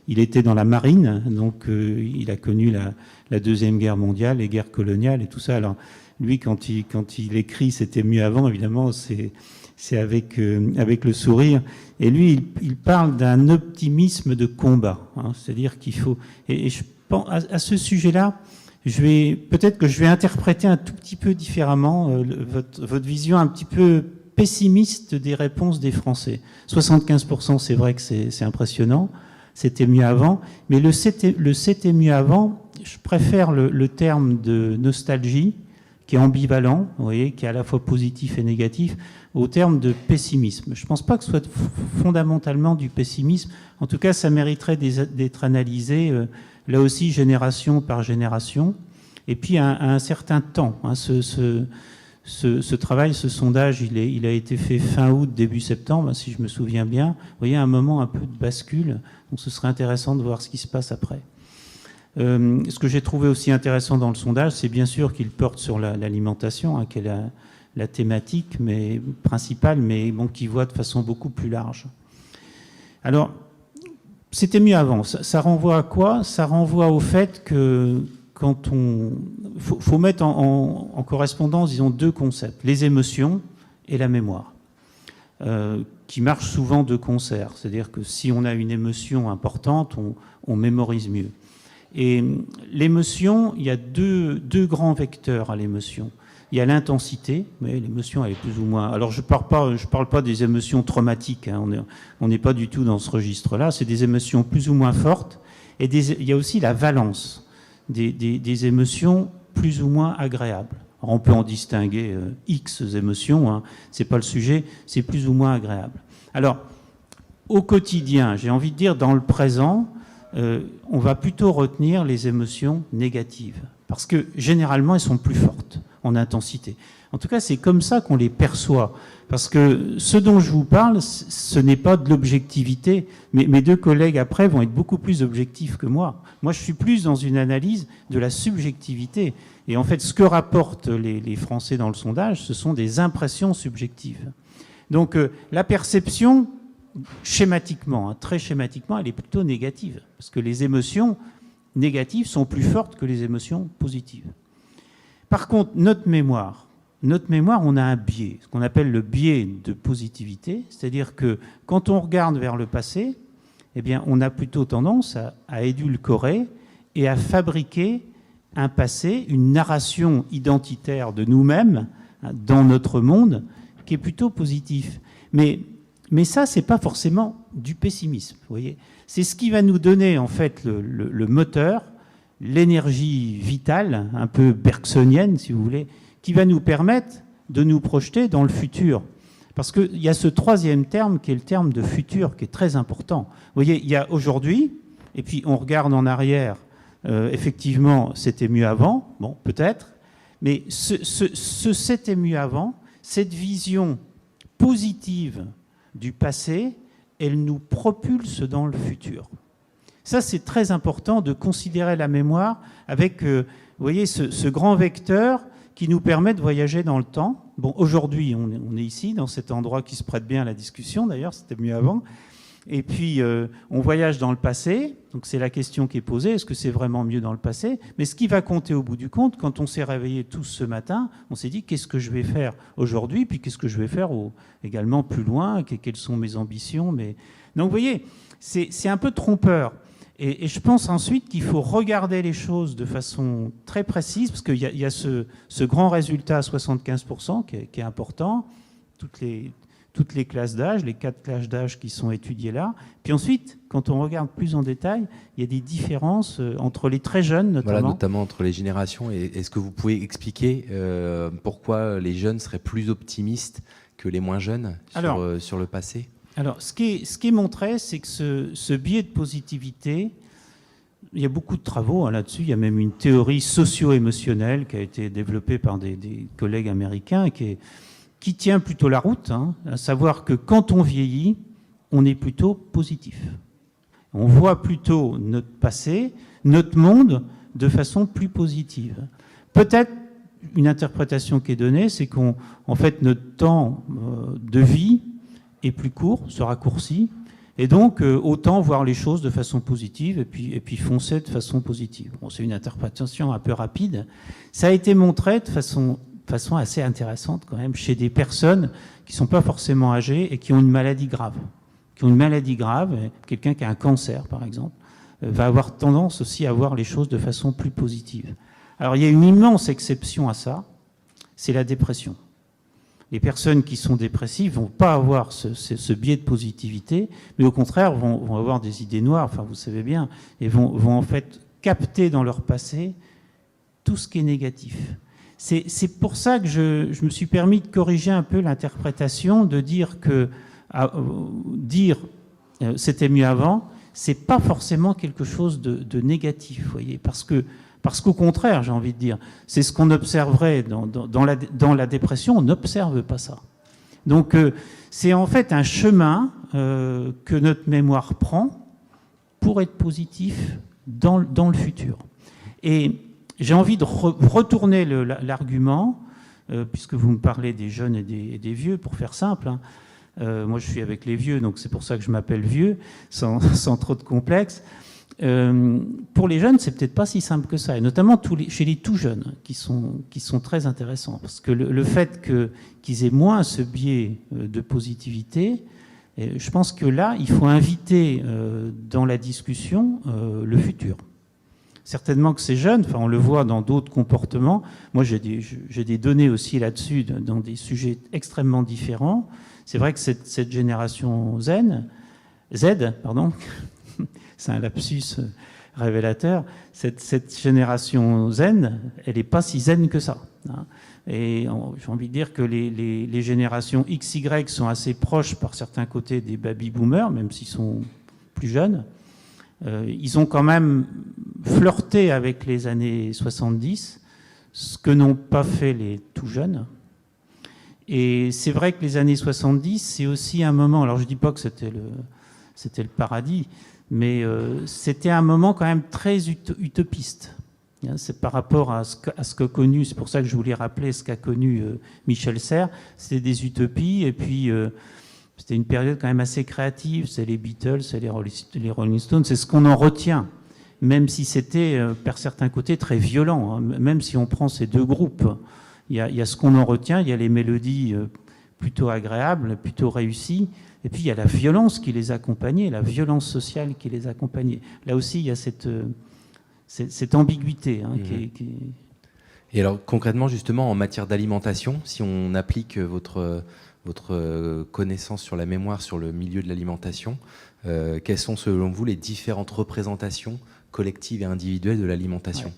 il était dans la marine, donc il a connu la Deuxième Guerre mondiale, les guerres coloniales et tout ça. Alors lui, quand il écrit « C'était mieux avant », évidemment, c'est avec le sourire. Et lui, il parle d'un optimisme de combat. C'est-à-dire qu'il faut... Et je pense, à ce sujet-là, peut-être que je vais interpréter un tout petit peu différemment votre vision un petit peu pessimiste des réponses des Français. 75%, c'est vrai que c'est impressionnant. C'était mieux avant. Mais le c'était mieux avant, je préfère le terme de nostalgie, qui est ambivalent, vous voyez, qui est à la fois positif et négatif, au terme de pessimisme. Je ne pense pas que ce soit fondamentalement du pessimisme. En tout cas, ça mériterait d'être analysé, là aussi, génération par génération, et puis à un certain temps. Ce travail, ce sondage, il a été fait fin août, début septembre, si je me souviens bien. Vous voyez, un moment un peu de bascule, donc ce serait intéressant de voir ce qui se passe après. Ce que j'ai trouvé aussi intéressant dans le sondage, c'est bien sûr qu'il porte sur l'alimentation, qui est la thématique principale, mais bon, qui voit de façon beaucoup plus large. Alors, c'était mieux avant. Ça renvoie à quoi? Ça renvoie au fait que quand faut mettre en correspondance, disons, deux concepts, les émotions et la mémoire, qui marchent souvent de concert. C'est-à-dire que si on a une émotion importante, on mémorise mieux. Et l'émotion, il y a deux grands vecteurs à l'émotion. Il y a l'intensité, mais l'émotion, elle est plus ou moins... Alors, je parle pas des émotions traumatiques, hein. On n'est pas du tout dans ce registre-là. C'est des émotions plus ou moins fortes. Et il y a aussi la valence des émotions plus ou moins agréables. Alors, on peut en distinguer X émotions, hein. C'est pas le sujet, c'est plus ou moins agréable. Alors, au quotidien, j'ai envie de dire, dans le présent, on va plutôt retenir les émotions négatives. Parce que, généralement, elles sont plus fortes en intensité. En tout cas, c'est comme ça qu'on les perçoit. Parce que ce dont je vous parle, ce n'est pas de l'objectivité. Mes deux collègues après vont être beaucoup plus objectifs que moi. Moi, je suis plus dans une analyse de la subjectivité. Et en fait, ce que rapportent les Français dans le sondage, ce sont des impressions subjectives. Donc, la perception, schématiquement, hein, très schématiquement, elle est plutôt négative. Parce que les émotions négatives sont plus fortes que les émotions positives. Par contre, notre mémoire, on a un biais, ce qu'on appelle le biais de positivité, c'est-à-dire que quand on regarde vers le passé, eh bien, on a plutôt tendance à édulcorer et à fabriquer un passé, une narration identitaire de nous-mêmes dans notre monde qui est plutôt positif. Mais ça, c'est pas forcément du pessimisme, vous voyez. C'est ce qui va nous donner en fait le moteur, l'énergie vitale, un peu bergsonienne si vous voulez, qui va nous permettre de nous projeter dans le futur. Parce qu'il y a ce troisième terme qui est le terme de futur, qui est très important. Vous voyez, il y a aujourd'hui, et puis on regarde en arrière, effectivement, c'était mieux avant, bon, peut-être, mais c'était mieux avant, cette vision positive du passé, elle nous propulse dans le futur. Ça, c'est très important de considérer la mémoire avec, vous voyez, ce grand vecteur qui nous permet de voyager dans le temps. Bon, aujourd'hui, on est ici, dans cet endroit qui se prête bien à la discussion, d'ailleurs, c'était mieux avant. Et puis, on voyage dans le passé, donc c'est la question qui est posée, est-ce que c'est vraiment mieux dans le passé? Mais ce qui va compter au bout du compte, quand on s'est réveillés tous ce matin, on s'est dit, qu'est-ce que je vais faire aujourd'hui, puis qu'est-ce que je vais faire également plus loin, quelles sont mes ambitions. Donc, vous voyez, c'est un peu trompeur. Et je pense ensuite qu'il faut regarder les choses de façon très précise, parce qu'il y a ce grand résultat à 75% qui est important, toutes les classes d'âge, les 4 classes d'âge qui sont étudiées là. Puis ensuite, quand on regarde plus en détail, il y a des différences entre les très jeunes notamment. Voilà, notamment entre les générations. Et est-ce que vous pouvez expliquer pourquoi les jeunes seraient plus optimistes que les moins jeunes sur le passé ? Alors, ce qui est montré, c'est que ce biais de positivité, il y a beaucoup de travaux là-dessus. Il y a même une théorie socio-émotionnelle qui a été développée par des collègues américains et qui tient plutôt la route, hein, à savoir que quand on vieillit, on est plutôt positif. On voit plutôt notre passé, notre monde, de façon plus positive. Peut-être une interprétation qui est donnée, c'est qu'en fait, notre temps de vie est plus court, se raccourcit, et donc autant voir les choses de façon positive et puis foncer de façon positive. Bon, c'est une interprétation un peu rapide. Ça a été montré de façon assez intéressante quand même chez des personnes qui ne sont pas forcément âgées et qui ont une maladie grave. Quelqu'un qui a un cancer par exemple, va avoir tendance aussi à voir les choses de façon plus positive. Alors il y a une immense exception à ça, c'est la dépression. Les personnes qui sont dépressives vont pas avoir ce biais de positivité, mais au contraire vont avoir des idées noires, enfin vous savez bien, et vont en fait capter dans leur passé tout ce qui est négatif. C'est pour ça que je me suis permis de corriger un peu l'interprétation, de dire que c'était mieux avant, c'est pas forcément quelque chose de négatif, vous voyez, parce qu'au contraire, j'ai envie de dire, c'est ce qu'on observerait dans la dépression, on n'observe pas ça. Donc c'est en fait un chemin que notre mémoire prend pour être positif dans le futur. Et j'ai envie de retourner l'argument, puisque vous me parlez des jeunes et des vieux, pour faire simple, hein, Moi, je suis avec les vieux, donc c'est pour ça que je m'appelle vieux, sans trop de complexe. Pour les jeunes, c'est peut-être pas si simple que ça, et notamment chez les tout jeunes, qui sont très intéressants, parce que le fait qu'ils aient moins ce biais de positivité, je pense que là, il faut inviter dans la discussion le futur. Certainement que ces jeunes, on le voit dans d'autres comportements. Moi, j'ai des données aussi là-dessus, dans des sujets extrêmement différents. C'est vrai que cette génération Z, c'est un lapsus révélateur, cette génération zen, elle n'est pas si zen que ça. Et j'ai envie de dire que les générations XY sont assez proches par certains côtés des baby-boomers, même s'ils sont plus jeunes. Ils ont quand même flirté avec les années 70, ce que n'ont pas fait les tout jeunes. Et c'est vrai que les années 70, c'est aussi un moment, alors je ne dis pas que c'était le paradis, mais c'était un moment quand même très utopiste. C'est par rapport à ce qu'a connu, c'est pour ça que je voulais rappeler ce qu'a connu Michel Serres, c'était des utopies, et puis c'était une période quand même assez créative, c'est les Beatles, c'est les Rolling Stones, c'est ce qu'on en retient, même si c'était par certains côtés très violent, hein, même si on prend ces deux groupes, il y a ce qu'on en retient, il y a les mélodies plutôt agréables, plutôt réussies, et puis il y a la violence qui les accompagnait, la violence sociale qui les accompagnait. Là aussi, il y a cette ambiguïté. Hein, Et alors concrètement, justement, en matière d'alimentation, si on applique votre connaissance sur la mémoire, sur le milieu de l'alimentation, quelles sont selon vous les différentes représentations collectives et individuelles de l'alimentation ? Ouais.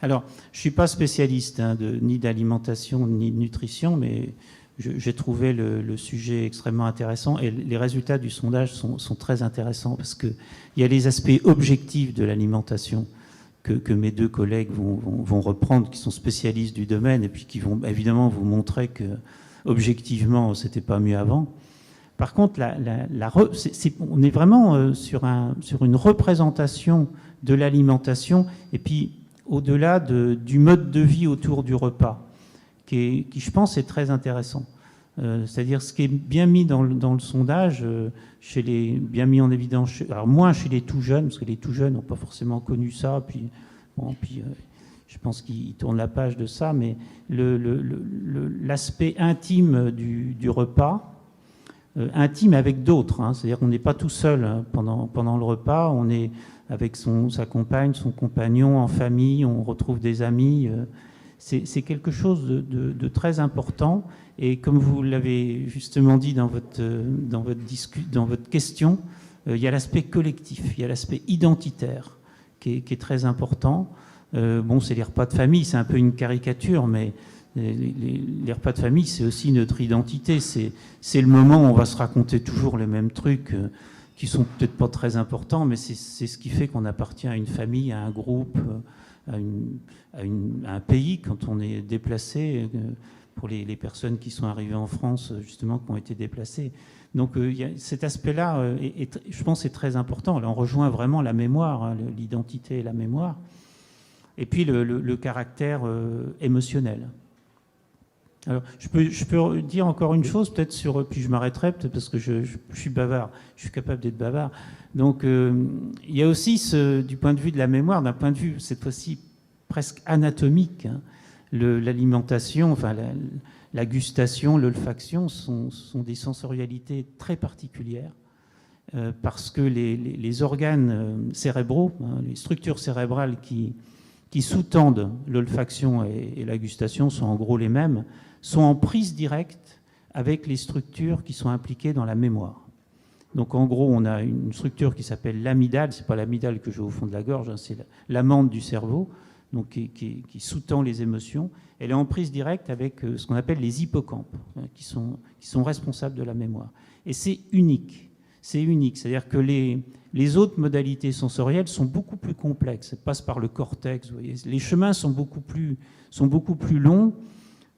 Alors, je ne suis pas spécialiste ni d'alimentation ni de nutrition, mais j'ai trouvé le sujet extrêmement intéressant, et les résultats du sondage sont très intéressants, parce qu'il y a les aspects objectifs de l'alimentation que mes deux collègues vont reprendre, qui sont spécialistes du domaine, et puis qui vont évidemment vous montrer que objectivement, c'était pas mieux avant. Par contre, on est vraiment sur une représentation de l'alimentation, et puis au-delà du mode de vie autour du repas, qui je pense, est très intéressant. C'est-à-dire ce qui est bien mis dans le sondage, bien mis en évidence, alors moins chez les tout jeunes, parce que les tout jeunes n'ont pas forcément connu ça, puis je pense qu'ils tournent la page de ça, mais l'aspect intime du repas, intime avec d'autres, hein, c'est-à-dire qu'on n'est pas tout seul hein, pendant le repas, on est avec sa compagne, son compagnon, en famille, on retrouve des amis. C'est quelque chose de très important. Et comme vous l'avez justement dit dans votre question, il y a l'aspect collectif, il y a l'aspect identitaire qui est très important. C'est les repas de famille, c'est un peu une caricature, mais les repas de famille, c'est aussi notre identité. C'est le moment où on va se raconter toujours les mêmes trucs qui sont peut-être pas très importants, mais c'est ce qui fait qu'on appartient à une famille, à un groupe, à un pays quand on est déplacé, pour les personnes qui sont arrivées en France, justement, qui ont été déplacées. Donc cet aspect-là, je pense, est très important. Là, on rejoint vraiment la mémoire, hein, l'identité et la mémoire. Et puis le caractère émotionnel. Alors, je peux dire encore une chose, peut-être puis je m'arrêterai, peut-être parce que je suis bavard, je suis capable d'être bavard. Donc, il y a aussi, du point de vue de la mémoire, d'un point de vue, cette fois-ci, presque anatomique, hein, l'alimentation, enfin, la gustation, l'olfaction sont des sensorialités très particulières, parce que les organes cérébraux, hein, les structures cérébrales qui sous-tendent l'olfaction et la gustation sont en gros les mêmes, sont en prise directe avec les structures qui sont impliquées dans la mémoire. Donc en gros, on a une structure qui s'appelle l'amygdale, c'est pas l'amygdale que j'ai au fond de la gorge, hein, c'est l'amande du cerveau, donc qui sous-tend les émotions. Elle est en prise directe avec ce qu'on appelle les hippocampes, hein, qui sont responsables de la mémoire. Et c'est unique. C'est unique, c'est-à-dire que les autres modalités sensorielles sont beaucoup plus complexes. Elles passent par le cortex, vous voyez. Les chemins sont beaucoup plus longs,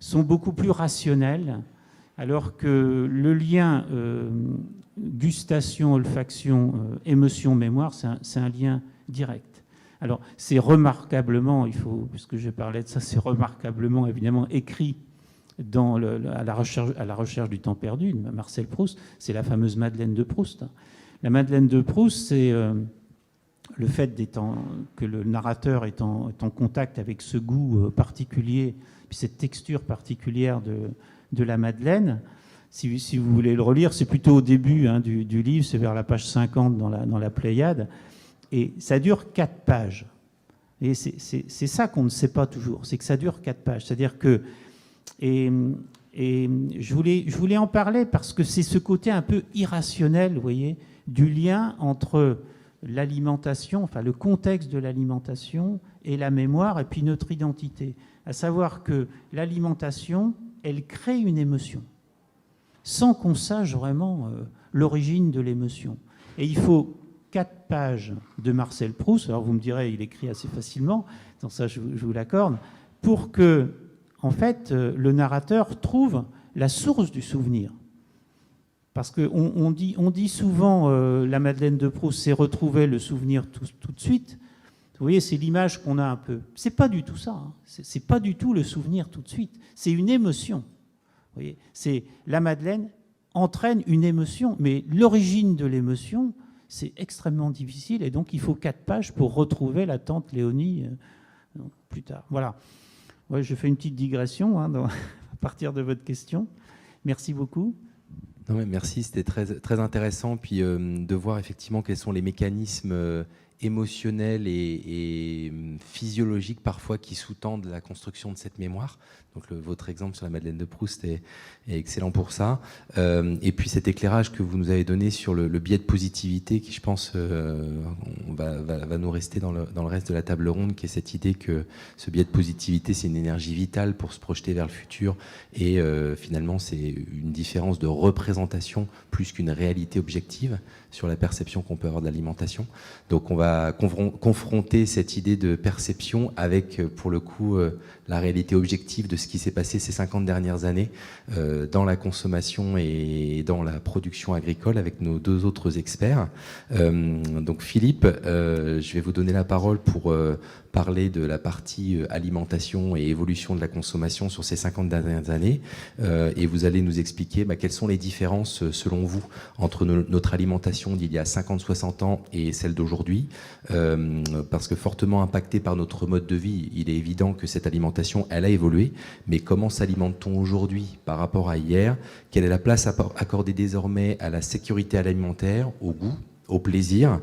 sont beaucoup plus rationnels, alors que le lien gustation, olfaction, émotion, mémoire, c'est un lien direct. Alors, c'est remarquablement, puisque je parlais de ça, c'est remarquablement évidemment écrit à la recherche du temps perdu, de Marcel Proust, c'est la fameuse Madeleine de Proust. La Madeleine de Proust, c'est le fait que le narrateur est en contact avec ce goût particulier, puis cette texture particulière de la Madeleine. Si vous voulez le relire, c'est plutôt au début du livre, c'est vers la page 50 dans la Pléiade, et ça dure 4 pages. Et c'est ça qu'on ne sait pas toujours, c'est que ça dure 4 pages. C'est-à-dire que... Et je voulais en parler parce que c'est ce côté un peu irrationnel, vous voyez, du lien entre l'alimentation, enfin le contexte de l'alimentation et la mémoire, et puis notre identité. À savoir que l'alimentation, elle crée une émotion, sans qu'on sache vraiment l'origine de l'émotion. Et il faut 4 pages de Marcel Proust, alors vous me direz, il écrit assez facilement, donc ça je vous l'accorde, pour que, en fait, le narrateur trouve la source du souvenir. Parce qu'on dit souvent, la Madeleine de Proust, c'est retrouver le souvenir tout de suite. Vous voyez, c'est l'image qu'on a un peu. C'est pas du tout ça. Hein. C'est pas du tout le souvenir tout de suite. C'est une émotion. Vous voyez, la Madeleine entraîne une émotion, mais l'origine de l'émotion, c'est extrêmement difficile, et donc il faut 4 pages pour retrouver la tante Léonie plus tard. Voilà. Ouais, je fais une petite digression à partir de votre question. Merci beaucoup. Non, mais merci, c'était très, très intéressant, puis de voir effectivement quels sont les mécanismes émotionnels et physiologiques parfois qui sous-tendent la construction de cette mémoire. Donc votre exemple sur la Madeleine de Proust est excellent pour ça. Et puis cet éclairage que vous nous avez donné sur le biais de positivité qui, je pense, va nous rester dans le reste de la table ronde, qui est cette idée que ce biais de positivité, c'est une énergie vitale pour se projeter vers le futur. Et finalement, c'est une différence de représentation plus qu'une réalité objective sur la perception qu'on peut avoir de l'alimentation. Donc on va confronter cette idée de perception avec, pour le coup, la réalité objective de ce qui s'est passé ces 50 dernières années dans la consommation et dans la production agricole avec nos 2 autres experts. Donc Philippe, je vais vous donner la parole pour parler de la partie alimentation et évolution de la consommation sur ces 50 dernières années. Et vous allez nous expliquer quelles sont les différences, selon vous, entre notre alimentation d'il y a 50-60 ans et celle d'aujourd'hui. Parce que fortement impactée par notre mode de vie, il est évident que cette alimentation, elle a évolué. Mais comment s'alimente-t-on aujourd'hui par rapport à hier? Quelle est la place accordée désormais à la sécurité alimentaire, au goût, au plaisir,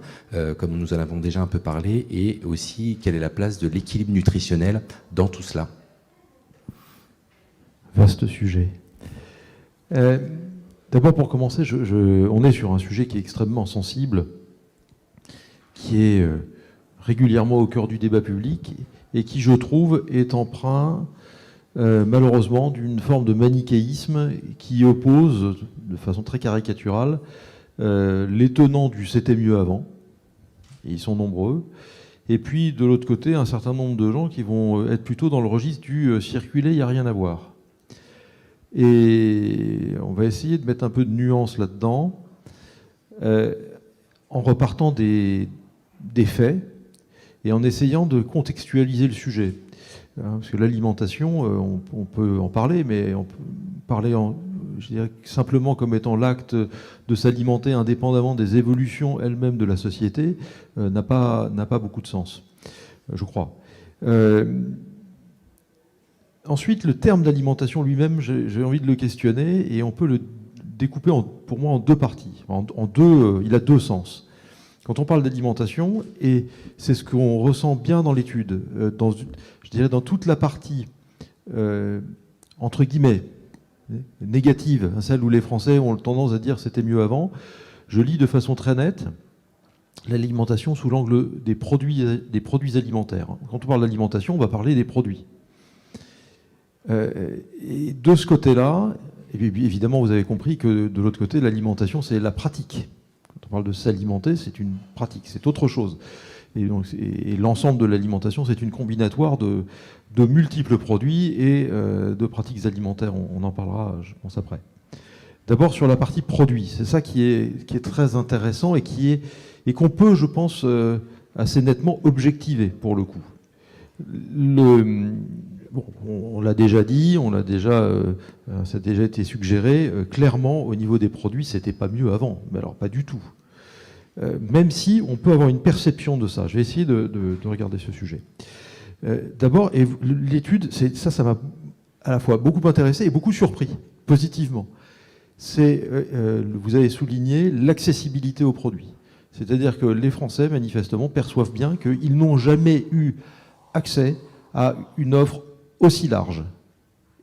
comme nous en avons déjà un peu parlé, et aussi quelle est la place de l'équilibre nutritionnel dans tout cela? Vaste sujet. D'abord, pour commencer, on est sur un sujet qui est extrêmement sensible, qui est régulièrement au cœur du débat public, et qui, je trouve, est empreint malheureusement d'une forme de manichéisme qui oppose, de façon très caricaturale, les tenants du « c'était mieux avant », et ils sont nombreux, et puis de l'autre côté, un certain nombre de gens qui vont être plutôt dans le registre du « circuler, il n'y a rien à voir ». Et on va essayer de mettre un peu de nuance là-dedans, en repartant des faits, et en essayant de contextualiser le sujet. Parce que l'alimentation, on peut en parler, mais on peut parler je dirais, simplement comme étant l'acte de s'alimenter indépendamment des évolutions elles-mêmes de la société, n'a pas beaucoup de sens, je crois. Ensuite, le terme d'alimentation lui-même, j'ai envie de le questionner, et on peut le découper pour moi en 2 parties. Il a 2 sens. Quand on parle d'alimentation, et c'est ce qu'on ressent bien dans l'étude, je dirais dans toute la partie, entre guillemets, négative, celle où les Français ont tendance à dire c'était mieux avant, je lis de façon très nette l'alimentation sous l'angle des produits alimentaires. Quand on parle d'alimentation, on va parler des produits. Et de ce côté-là, et puis évidemment vous avez compris que de l'autre côté, l'alimentation c'est la pratique. Quand on parle de s'alimenter, c'est une pratique, c'est autre chose. Et l'ensemble de l'alimentation, c'est une combinatoire de multiples produits et de pratiques alimentaires. On en parlera, je pense, après. D'abord sur la partie produit, c'est ça qui est très intéressant et qu'on peut, je pense, assez nettement objectiver pour le coup. bon, on l'a déjà dit, ça a déjà été suggéré, clairement, au niveau des produits, c'était pas mieux avant. Mais alors, pas du tout. Même si on peut avoir une perception de ça. Je vais essayer de regarder ce sujet. D'abord, l'étude, ça m'a à la fois beaucoup intéressé et beaucoup surpris, positivement. Vous avez souligné l'accessibilité aux produits. C'est-à-dire que les Français, manifestement, perçoivent bien qu'ils n'ont jamais eu accès à une offre aussi large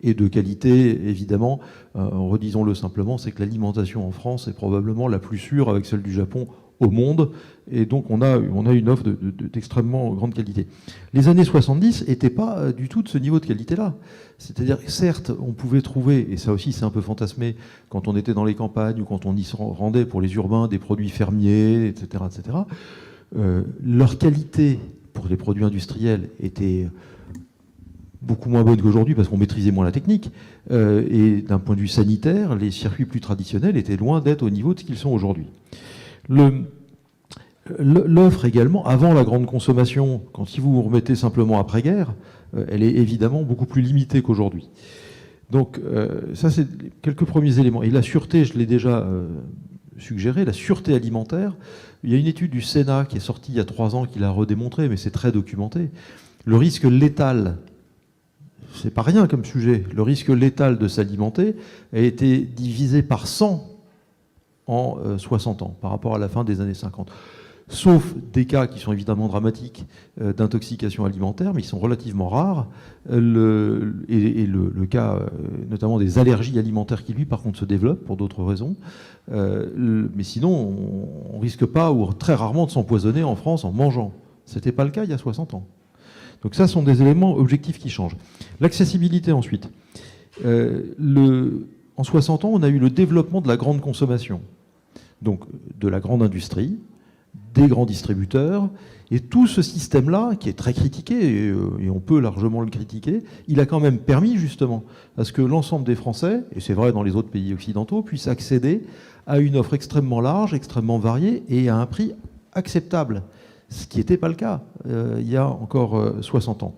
et de qualité, évidemment. Redisons-le simplement, c'est que l'alimentation en France est probablement la plus sûre avec celle du Japon au monde, et donc on a une offre d'extrêmement grande qualité. Les années 70 n'étaient pas du tout de ce niveau de qualité-là. C'est-à-dire, certes, on pouvait trouver, et ça aussi c'est un peu fantasmé, quand on était dans les campagnes ou quand on y se rendait pour les urbains, des produits fermiers, etc., etc. Leur qualité pour les produits industriels était beaucoup moins bonne qu'aujourd'hui parce qu'on maîtrisait moins la technique. Et d'un point de vue sanitaire, les circuits plus traditionnels étaient loin d'être au niveau de ce qu'ils sont aujourd'hui. L'offre également, avant la grande consommation, si vous vous remettez simplement après-guerre, elle est évidemment beaucoup plus limitée qu'aujourd'hui. Donc ça, c'est quelques premiers éléments. Et la sûreté, je l'ai déjà suggéré, la sûreté alimentaire, il y a une étude du Sénat qui est sortie il y a 3 ans qui l'a redémontré, mais c'est très documenté. Le risque létal, c'est pas rien comme sujet, le risque létal de s'alimenter a été divisé par 100 en 60 ans, par rapport à la fin des années 50. Sauf des cas qui sont évidemment dramatiques d'intoxication alimentaire, mais ils sont relativement rares. Le cas notamment des allergies alimentaires qui, lui, par contre, se développent pour d'autres raisons. Mais sinon, on ne risque pas ou très rarement de s'empoisonner en France en mangeant. Ce n'était pas le cas il y a 60 ans. Donc ça sont des éléments objectifs qui changent. L'accessibilité ensuite. En 60 ans, on a eu le développement de la grande consommation, donc de la grande industrie, des grands distributeurs, et tout ce système-là, qui est très critiqué, et on peut largement le critiquer, il a quand même permis justement à ce que l'ensemble des Français, et c'est vrai dans les autres pays occidentaux, puissent accéder à une offre extrêmement large, extrêmement variée, et à un prix acceptable, ce qui n'était pas le cas il y a encore 60 ans.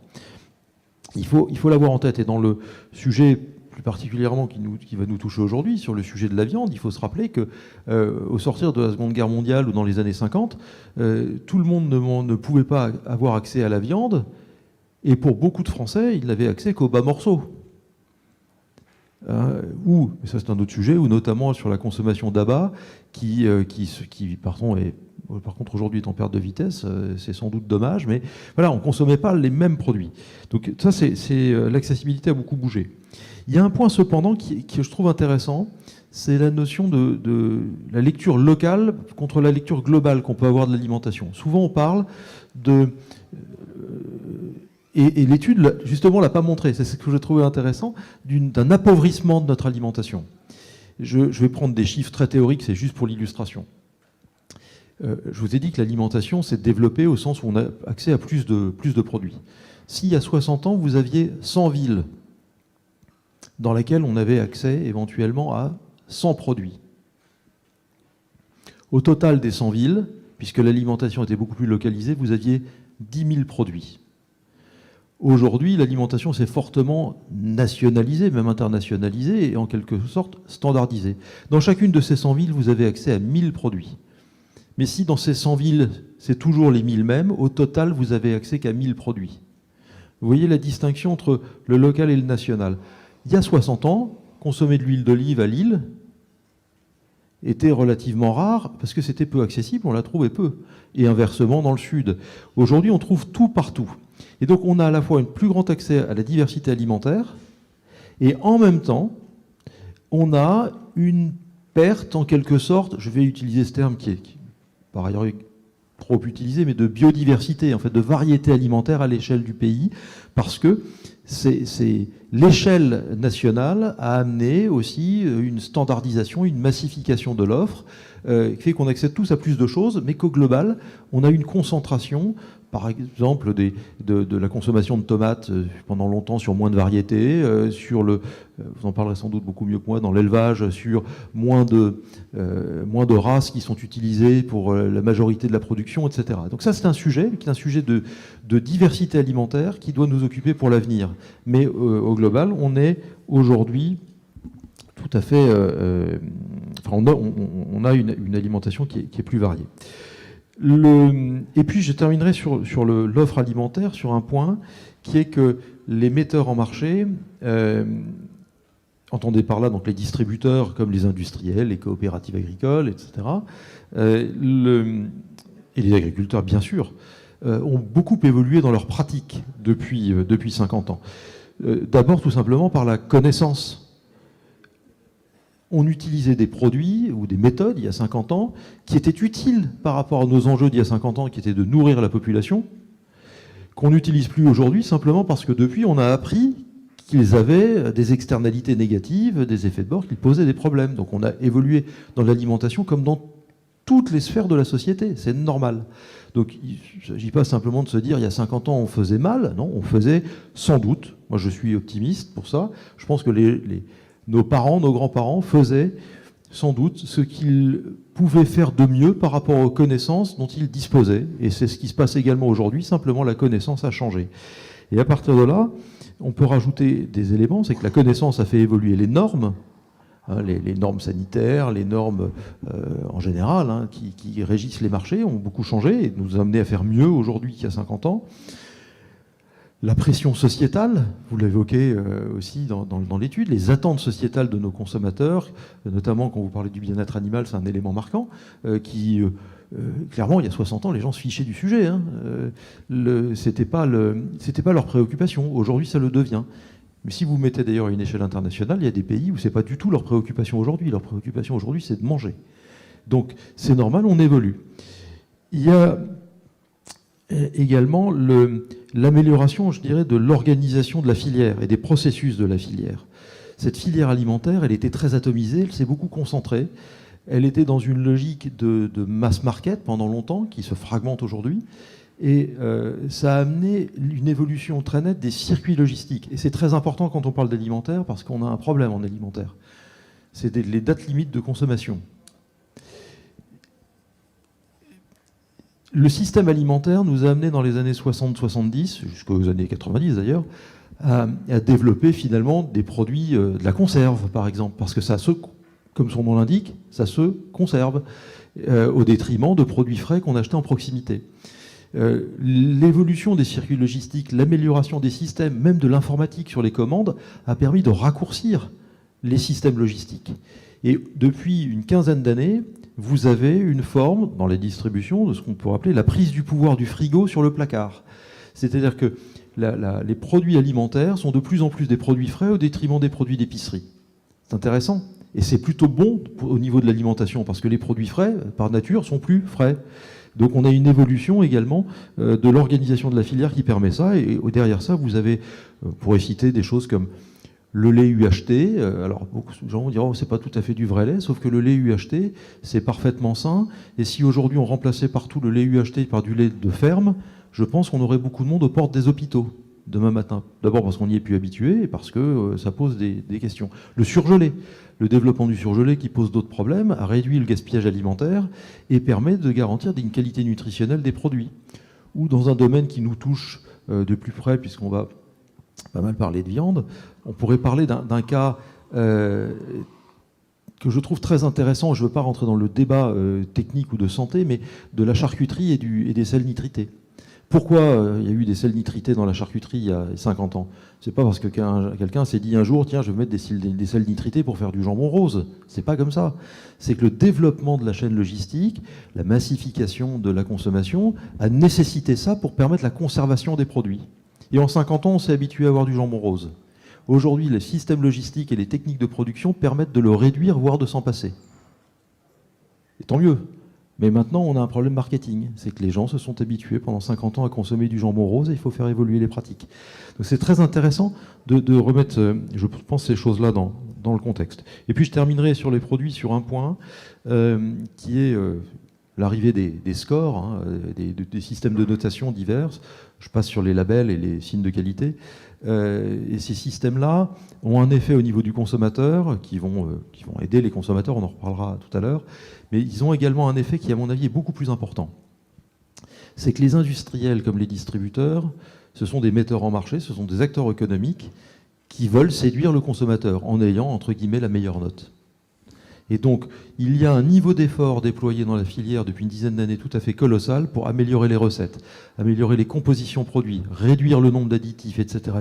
Il faut l'avoir en tête, et dans le sujet plus particulièrement qui va nous toucher aujourd'hui, sur le sujet de la viande, il faut se rappeler qu'au sortir de la Seconde Guerre mondiale ou dans les années 50, tout le monde ne pouvait pas avoir accès à la viande, et pour beaucoup de Français, ils n'avaient accès qu'au bas morceau. Ou, et ça c'est un autre sujet, ou notamment sur la consommation d'abat, qui par contre aujourd'hui est en perte de vitesse, c'est sans doute dommage, mais voilà, on ne consommait pas les mêmes produits. Donc ça, l'accessibilité a beaucoup bougé. Il y a un point cependant qui je trouve intéressant, c'est la notion de la lecture locale contre la lecture globale qu'on peut avoir de l'alimentation. Souvent on parle de... Et l'étude, justement, ne l'a pas montré, c'est ce que j'ai trouvé intéressant, d'un appauvrissement de notre alimentation. Je vais prendre des chiffres très théoriques, c'est juste pour l'illustration. Je vous ai dit que l'alimentation s'est développée au sens où on a accès à plus de produits. Si il y a 60 ans, vous aviez 100 villes dans lesquelles on avait accès éventuellement à 100 produits. Au total des 100 villes, puisque l'alimentation était beaucoup plus localisée, vous aviez 10 000 produits. Aujourd'hui, l'alimentation s'est fortement nationalisée, même internationalisée, et en quelque sorte standardisée. Dans chacune de ces 100 villes, vous avez accès à 1000 produits. Mais si dans ces 100 villes, c'est toujours les 1000 mêmes, au total, vous avez accès qu'à 1000 produits. Vous voyez la distinction entre le local et le national. Il y a 60 ans, consommer de l'huile d'olive à Lille était relativement rare parce que c'était peu accessible, on la trouvait peu. Et inversement dans le sud. Aujourd'hui, on trouve tout partout. Et donc on a à la fois un plus grand accès à la diversité alimentaire et en même temps, on a une perte en quelque sorte, je vais utiliser ce terme qui est par ailleurs trop utilisé, mais de biodiversité, en fait, de variété alimentaire à l'échelle du pays, parce que l'échelle nationale a amené aussi une standardisation, une massification de l'offre, qui fait qu'on accède tous à plus de choses, mais qu'au global, on a une concentration par exemple de la consommation de tomates pendant longtemps sur moins de variétés, vous en parlerez sans doute beaucoup mieux que moi, dans l'élevage, sur moins de races qui sont utilisées pour la majorité de la production, etc. Donc ça, c'est un sujet qui est un sujet de diversité alimentaire qui doit nous occuper pour l'avenir. Mais au global, on est aujourd'hui tout à fait... on a une alimentation qui est plus variée. Et puis je terminerai sur l'offre alimentaire, sur un point qui est que les metteurs en marché, entendez par là donc les distributeurs comme les industriels, les coopératives agricoles, etc., et les agriculteurs bien sûr, ont beaucoup évolué dans leurs pratiques depuis 50 ans. D'abord tout simplement par la connaissance. On utilisait des produits ou des méthodes il y a 50 ans qui étaient utiles par rapport à nos enjeux d'il y a 50 ans, qui étaient de nourrir la population, qu'on n'utilise plus aujourd'hui simplement parce que depuis on a appris qu'ils avaient des externalités négatives, des effets de bord, qu'ils posaient des problèmes. Donc on a évolué dans l'alimentation comme dans toutes les sphères de la société, c'est normal. Donc il ne s'agit pas simplement de se dire il y a 50 ans on faisait mal, non, on faisait sans doute, moi je suis optimiste pour ça, je pense que nos parents, nos grands-parents faisaient sans doute ce qu'ils pouvaient faire de mieux par rapport aux connaissances dont ils disposaient. Et c'est ce qui se passe également aujourd'hui, simplement la connaissance a changé. Et à partir de là, on peut rajouter des éléments, c'est que la connaissance a fait évoluer les normes, les normes sanitaires, les normes en général, qui régissent les marchés, ont beaucoup changé et nous ont amené à faire mieux aujourd'hui qu'il y a 50 ans. La pression sociétale, vous l'évoquez aussi dans l'étude, les attentes sociétales de nos consommateurs, notamment quand vous parlez du bien-être animal, c'est un élément marquant, clairement, il y a 60 ans, les gens se fichaient du sujet. C'était pas leur préoccupation. Aujourd'hui, ça le devient. Mais si vous mettez d'ailleurs à une échelle internationale, il y a des pays où c'est pas du tout leur préoccupation aujourd'hui. Leur préoccupation aujourd'hui, c'est de manger. Donc, c'est normal, on évolue. Il y a également l'amélioration, je dirais, de l'organisation de la filière et des processus de la filière. Cette filière alimentaire, elle était très atomisée, elle s'est beaucoup concentrée. Elle était dans une logique de mass market pendant longtemps, qui se fragmente aujourd'hui. Et ça a amené une évolution très nette des circuits logistiques. Et c'est très important quand on parle d'alimentaire, parce qu'on a un problème en alimentaire. C'est les dates limites de consommation. Le système alimentaire nous a amené dans les années 60-70, jusqu'aux années 90 d'ailleurs, à développer finalement des produits de la conserve, par exemple, parce que ça comme son nom l'indique, ça se conserve au détriment de produits frais qu'on achetait en proximité. L'évolution des circuits logistiques, l'amélioration des systèmes, même de l'informatique sur les commandes, a permis de raccourcir les systèmes logistiques. Et depuis une quinzaine d'années, vous avez une forme, dans les distributions, de ce qu'on pourrait appeler la prise du pouvoir du frigo sur le placard. C'est-à-dire que les produits alimentaires sont de plus en plus des produits frais au détriment des produits d'épicerie. C'est intéressant. Et c'est plutôt bon au niveau de l'alimentation, parce que les produits frais, par nature, sont plus frais. Donc on a une évolution également de l'organisation de la filière qui permet ça. Et derrière ça, vous avez, vous pourrez citer des choses comme le lait UHT. Alors beaucoup de gens vont dire oh, c'est pas tout à fait du vrai lait, sauf que le lait UHT, c'est parfaitement sain. Et si aujourd'hui on remplaçait partout le lait UHT par du lait de ferme, je pense qu'on aurait beaucoup de monde aux portes des hôpitaux demain matin. D'abord parce qu'on n'y est plus habitué et parce que ça pose des questions. Le surgelé. Le développement du surgelé qui pose d'autres problèmes a réduit le gaspillage alimentaire et permet de garantir une qualité nutritionnelle des produits. Ou dans un domaine qui nous touche de plus près, puisqu'on va pas mal parler de viande, on pourrait parler d'un cas que je trouve très intéressant. Je ne veux pas rentrer dans le débat technique ou de santé, mais de la charcuterie et des sels nitrités. Pourquoi il y a eu des sels nitrités dans la charcuterie il y a 50 ans? C'est pas parce que quelqu'un s'est dit un jour, tiens, je vais mettre des sels nitrités pour faire du jambon rose. C'est pas comme ça. C'est que le développement de la chaîne logistique, la massification de la consommation, a nécessité ça pour permettre la conservation des produits. Et en 50 ans, on s'est habitué à avoir du jambon rose. Aujourd'hui, les systèmes logistiques et les techniques de production permettent de le réduire, voire de s'en passer. Et tant mieux. Mais maintenant, on a un problème marketing. C'est que les gens se sont habitués pendant 50 ans à consommer du jambon rose et il faut faire évoluer les pratiques. Donc c'est très intéressant de remettre, je pense, ces choses-là dans le contexte. Et puis je terminerai sur les produits sur un point qui est l'arrivée des scores, hein, des systèmes de notation divers. Je passe sur les labels et les signes de qualité. Et ces systèmes-là ont un effet au niveau du consommateur qui vont aider les consommateurs, on en reparlera tout à l'heure, mais ils ont également un effet qui, à mon avis, est beaucoup plus important. C'est que les industriels comme les distributeurs, ce sont des metteurs en marché, ce sont des acteurs économiques qui veulent séduire le consommateur en ayant, entre guillemets, la meilleure note. Et donc, il y a un niveau d'effort déployé dans la filière depuis une dizaine d'années tout à fait colossal pour améliorer les recettes, améliorer les compositions produits, réduire le nombre d'additifs, etc.,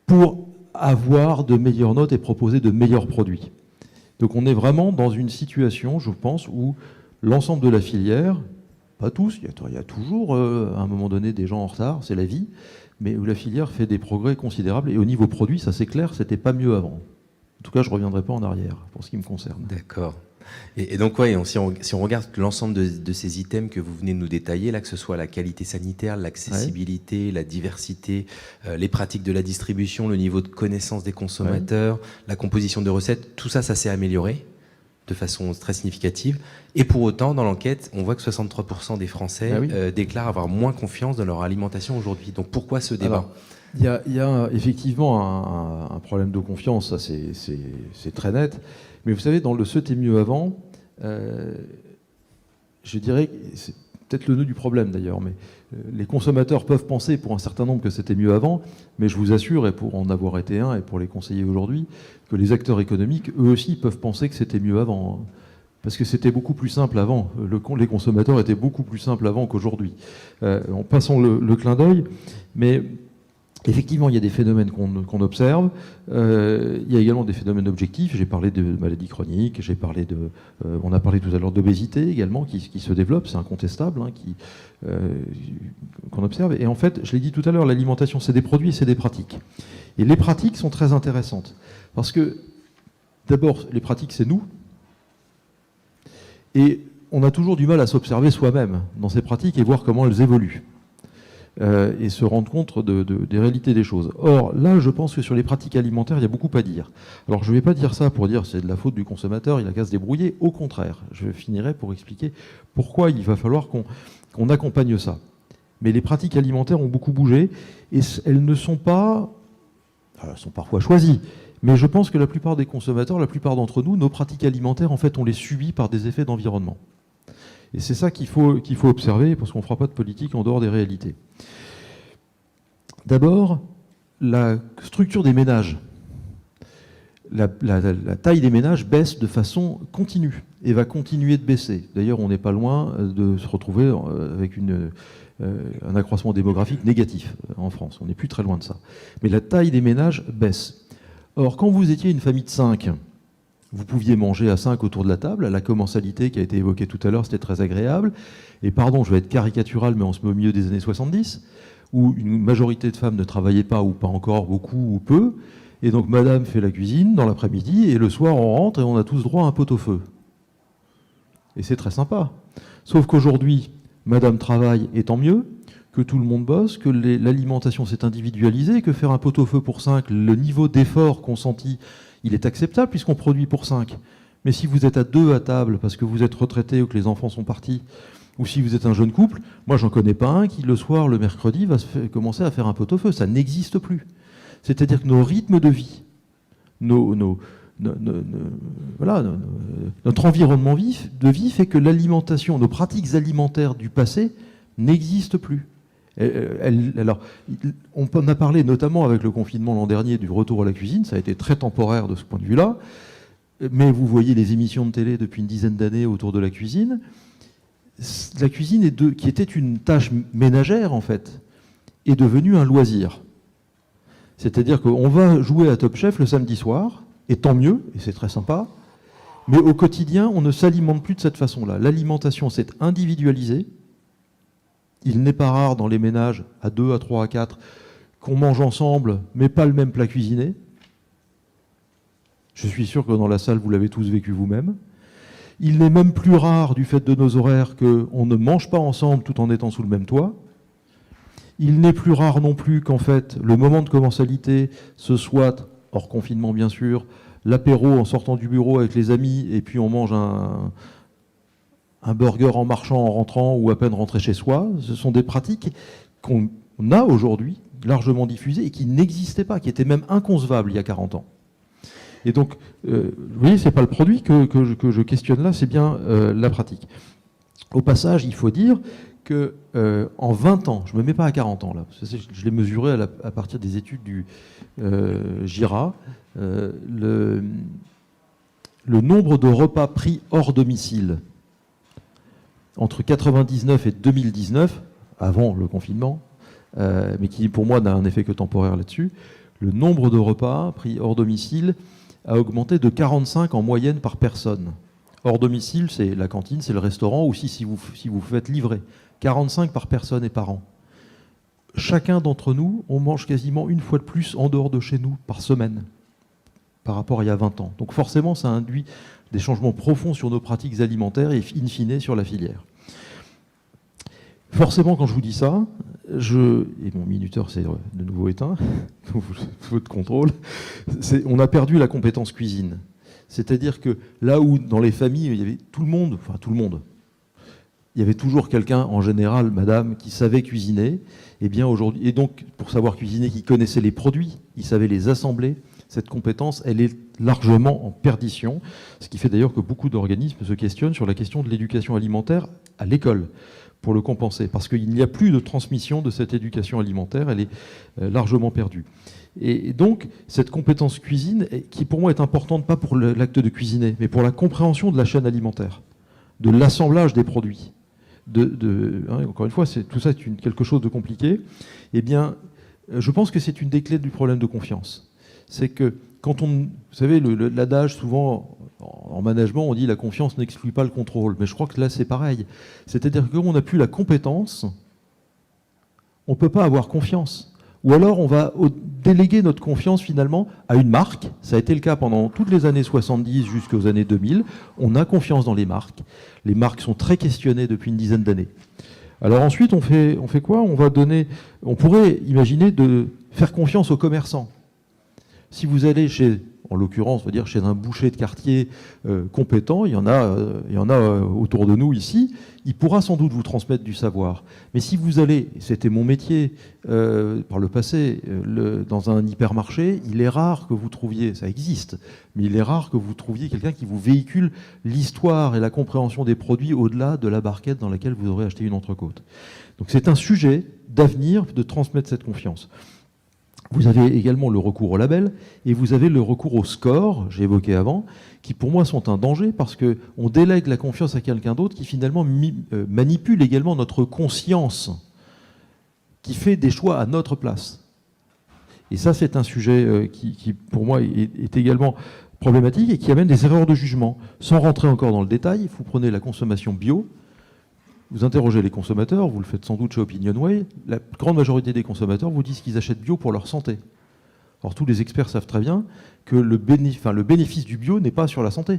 pour avoir de meilleures notes et proposer de meilleurs produits. Donc on est vraiment dans une situation, je pense, où l'ensemble de la filière, pas tous, il y a toujours à un moment donné des gens en retard, c'est la vie, mais où la filière fait des progrès considérables. Et au niveau produit, ça c'est clair, c'était pas mieux avant. En tout cas, je ne reviendrai pas en arrière, pour ce qui me concerne. D'accord. Et donc, ouais, si on regarde l'ensemble de ces items que vous venez de nous détailler, là, que ce soit la qualité sanitaire, l'accessibilité, la diversité, les pratiques de la distribution, le niveau de connaissance des consommateurs, la composition de recettes, tout ça, ça s'est amélioré de façon très significative. Et pour autant, dans l'enquête, on voit que 63% des Français déclarent avoir moins confiance dans leur alimentation aujourd'hui. Donc, pourquoi ce débat ? Alors, il y a effectivement un problème de confiance, ça c'est très net. Mais vous savez, dans le c'était mieux avant, je dirais que c'est peut-être le nœud du problème d'ailleurs, mais les consommateurs peuvent penser pour un certain nombre que c'était mieux avant, mais je vous assure, et pour en avoir été un, et pour les conseiller aujourd'hui, que les acteurs économiques, eux aussi, peuvent penser que c'était mieux avant. Hein. Parce que c'était beaucoup plus simple avant. Les consommateurs étaient beaucoup plus simples avant qu'aujourd'hui. En passant le clin d'œil, mais effectivement, il y a des phénomènes qu'on observe. Il y a également des phénomènes objectifs. J'ai parlé de maladies chroniques, on a parlé tout à l'heure d'obésité également, qui se développe, c'est incontestable, hein, qu'on observe. Et en fait, je l'ai dit tout à l'heure, l'alimentation, c'est des produits et c'est des pratiques. Et les pratiques sont très intéressantes. Parce que, d'abord, les pratiques, c'est nous. Et on a toujours du mal à s'observer soi-même dans ces pratiques et voir comment elles évoluent. Et se rendre compte des réalités des choses. Or, là, je pense que sur les pratiques alimentaires, il y a beaucoup à dire. Alors, je ne vais pas dire ça pour dire c'est de la faute du consommateur, il a qu'à se débrouiller. Au contraire, je finirai pour expliquer pourquoi il va falloir qu'on accompagne ça. Mais les pratiques alimentaires ont beaucoup bougé et elles ne sont pas... Elles sont parfois choisies. Mais je pense que la plupart des consommateurs, la plupart d'entre nous, nos pratiques alimentaires, en fait, on les subit par des effets d'environnement. Et c'est ça qu'il faut observer, parce qu'on ne fera pas de politique en dehors des réalités. D'abord, la structure des ménages. La taille des ménages baisse de façon continue et va continuer de baisser. D'ailleurs, on n'est pas loin de se retrouver avec un accroissement démographique négatif en France. On n'est plus très loin de ça. Mais la taille des ménages baisse. Or, quand vous étiez une famille de 5, vous pouviez manger à 5 autour de la table. La commensalité qui a été évoquée tout à l'heure, c'était très agréable. Et pardon, je vais être caricatural, mais on se met au milieu des années 70, où une majorité de femmes ne travaillaient pas, ou pas encore beaucoup, ou peu. Et donc madame fait la cuisine dans l'après-midi, et le soir on rentre et on a tous droit à un pot-au-feu. Et c'est très sympa. Sauf qu'aujourd'hui, madame travaille, et tant mieux, que tout le monde bosse, que l'alimentation s'est individualisée, que faire un pot-au-feu pour 5, le niveau d'effort consenti, il est acceptable puisqu'on produit pour 5. Mais si vous êtes à 2 à table parce que vous êtes retraité ou que les enfants sont partis, ou si vous êtes un jeune couple, moi j'en connais pas un qui le soir, le mercredi, va commencer à faire un pot-au-feu. Ça n'existe plus. C'est-à-dire que nos rythmes de vie, notre environnement de vie fait que l'alimentation, nos pratiques alimentaires du passé n'existent plus. Alors, on a parlé notamment avec le confinement l'an dernier du retour à la cuisine, ça a été très temporaire de ce point de vue-là, mais vous voyez les émissions de télé depuis une dizaine d'années autour de la cuisine. La cuisine, qui était une tâche ménagère en fait, est devenue un loisir. C'est-à-dire qu'on va jouer à Top Chef le samedi soir, et tant mieux, et c'est très sympa, mais au quotidien, on ne s'alimente plus de cette façon-là. L'alimentation s'est individualisée. Il n'est pas rare dans les ménages à 2, à 3, à 4 qu'on mange ensemble, mais pas le même plat cuisiné. Je suis sûr que dans la salle, vous l'avez tous vécu vous-même. Il n'est même plus rare, du fait de nos horaires, qu'on ne mange pas ensemble tout en étant sous le même toit. Il n'est plus rare non plus qu'en fait, le moment de commensalité, ce soit, hors confinement bien sûr, l'apéro en sortant du bureau avec les amis, et puis on mange un un burger en marchant, en rentrant ou à peine rentré chez soi. Ce sont des pratiques qu'on a aujourd'hui largement diffusées et qui n'existaient pas, qui étaient même inconcevables il y a 40 ans. Et donc, vous voyez, ce n'est pas le produit que je questionne là, c'est bien la pratique. Au passage, il faut dire que en 20 ans, je ne me mets pas à 40 ans là, parce que je l'ai mesuré à partir des études du GIRA, le nombre de repas pris hors domicile entre 1999 et 2019, avant le confinement, mais qui pour moi n'a un effet que temporaire là-dessus, le nombre de repas pris hors domicile a augmenté de 45 en moyenne par personne. Hors domicile, c'est la cantine, c'est le restaurant, ou si vous faites livrer. 45 par personne et par an. Chacun d'entre nous, on mange quasiment une fois de plus en dehors de chez nous par semaine, par rapport à il y a 20 ans. Donc forcément, ça induit des changements profonds sur nos pratiques alimentaires et in fine sur la filière. Forcément, quand je vous dis ça, et mon minuteur s'est de nouveau éteint, votre contrôle, on a perdu la compétence cuisine. C'est-à-dire que là où dans les familles, il y avait tout le monde, il y avait toujours quelqu'un, en général, madame, qui savait cuisiner, et bien aujourd'hui, et donc pour savoir cuisiner, qui connaissait les produits, il savait les assembler, cette compétence, elle est largement en perdition, ce qui fait d'ailleurs que beaucoup d'organismes se questionnent sur la question de l'éducation alimentaire à l'école, pour le compenser, parce qu'il n'y a plus de transmission de cette éducation alimentaire, elle est largement perdue. Et donc, cette compétence cuisine, qui pour moi est importante, pas pour l'acte de cuisiner, mais pour la compréhension de la chaîne alimentaire, de l'assemblage des produits. Encore une fois, tout ça est quelque chose de compliqué. Eh bien, je pense que c'est une des clés du problème de confiance. C'est que quand vous savez, l'adage souvent en management, on dit la confiance n'exclut pas le contrôle. Mais je crois que là, c'est pareil. C'est-à-dire que comme on n'a plus la compétence, on ne peut pas avoir confiance. Ou alors on va déléguer notre confiance finalement à une marque. Ça a été le cas pendant toutes les années 70 jusqu'aux années 2000. On a confiance dans les marques. Les marques sont très questionnées depuis une dizaine d'années. Alors ensuite, on fait quoi ? On pourrait imaginer de faire confiance aux commerçants. Si vous allez en l'occurrence, on va dire chez un boucher de quartier compétent, il y en a autour de nous ici, il pourra sans doute vous transmettre du savoir. Mais si vous allez, c'était mon métier par le passé, dans un hypermarché, il est rare que vous trouviez, ça existe, mais il est rare que vous trouviez quelqu'un qui vous véhicule l'histoire et la compréhension des produits au-delà de la barquette dans laquelle vous aurez acheté une entrecôte. Donc c'est un sujet d'avenir de transmettre cette confiance. Vous avez également le recours au label et vous avez le recours au score, j'ai évoqué avant, qui pour moi sont un danger parce qu'on délègue la confiance à quelqu'un d'autre qui finalement manipule également notre conscience, qui fait des choix à notre place. Et ça, c'est un sujet qui pour moi, est également problématique et qui amène des erreurs de jugement. Sans rentrer encore dans le détail, vous prenez la consommation bio, vous interrogez les consommateurs, vous le faites sans doute chez Opinionway, la grande majorité des consommateurs vous disent qu'ils achètent bio pour leur santé. Or, tous les experts savent très bien que le bénéfice du bio n'est pas sur la santé.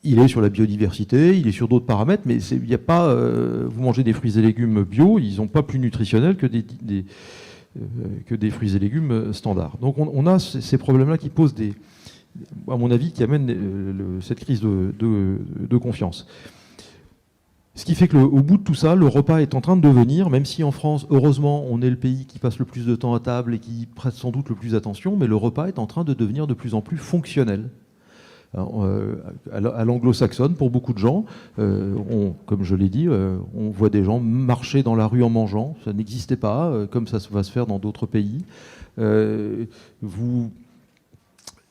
Il est sur la biodiversité, il est sur d'autres paramètres, mais il n'y a pas. Vous mangez des fruits et légumes bio, ils ne sont pas plus nutritionnels que des fruits et légumes standards. Donc on a ces problèmes-là qui posent à mon avis, qui amènent cette crise de confiance. Ce qui fait qu'au bout de tout ça, le repas est en train de devenir, même si en France, heureusement, on est le pays qui passe le plus de temps à table et qui prête sans doute le plus attention, mais le repas est en train de devenir de plus en plus fonctionnel. À l'anglo-saxonne, pour beaucoup de gens, comme je l'ai dit, on voit des gens marcher dans la rue en mangeant. Ça n'existait pas, comme ça va se faire dans d'autres pays.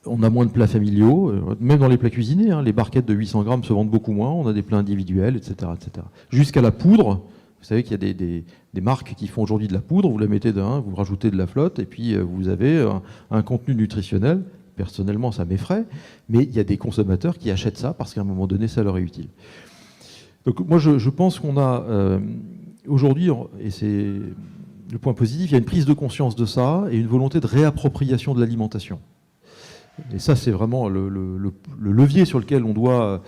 On a moins de plats familiaux, même dans les plats cuisinés, les barquettes de 800 grammes se vendent beaucoup moins, on a des plats individuels, etc. etc. Jusqu'à la poudre, vous savez qu'il y a des marques qui font aujourd'hui de la poudre, vous la mettez vous rajoutez de la flotte, et puis vous avez un contenu nutritionnel. Personnellement, ça m'effraie, mais il y a des consommateurs qui achètent ça parce qu'à un moment donné, ça leur est utile. Donc moi, je pense qu'on a aujourd'hui, et c'est le point positif, il y a une prise de conscience de ça et une volonté de réappropriation de l'alimentation. Et ça, c'est vraiment le levier sur lequel on doit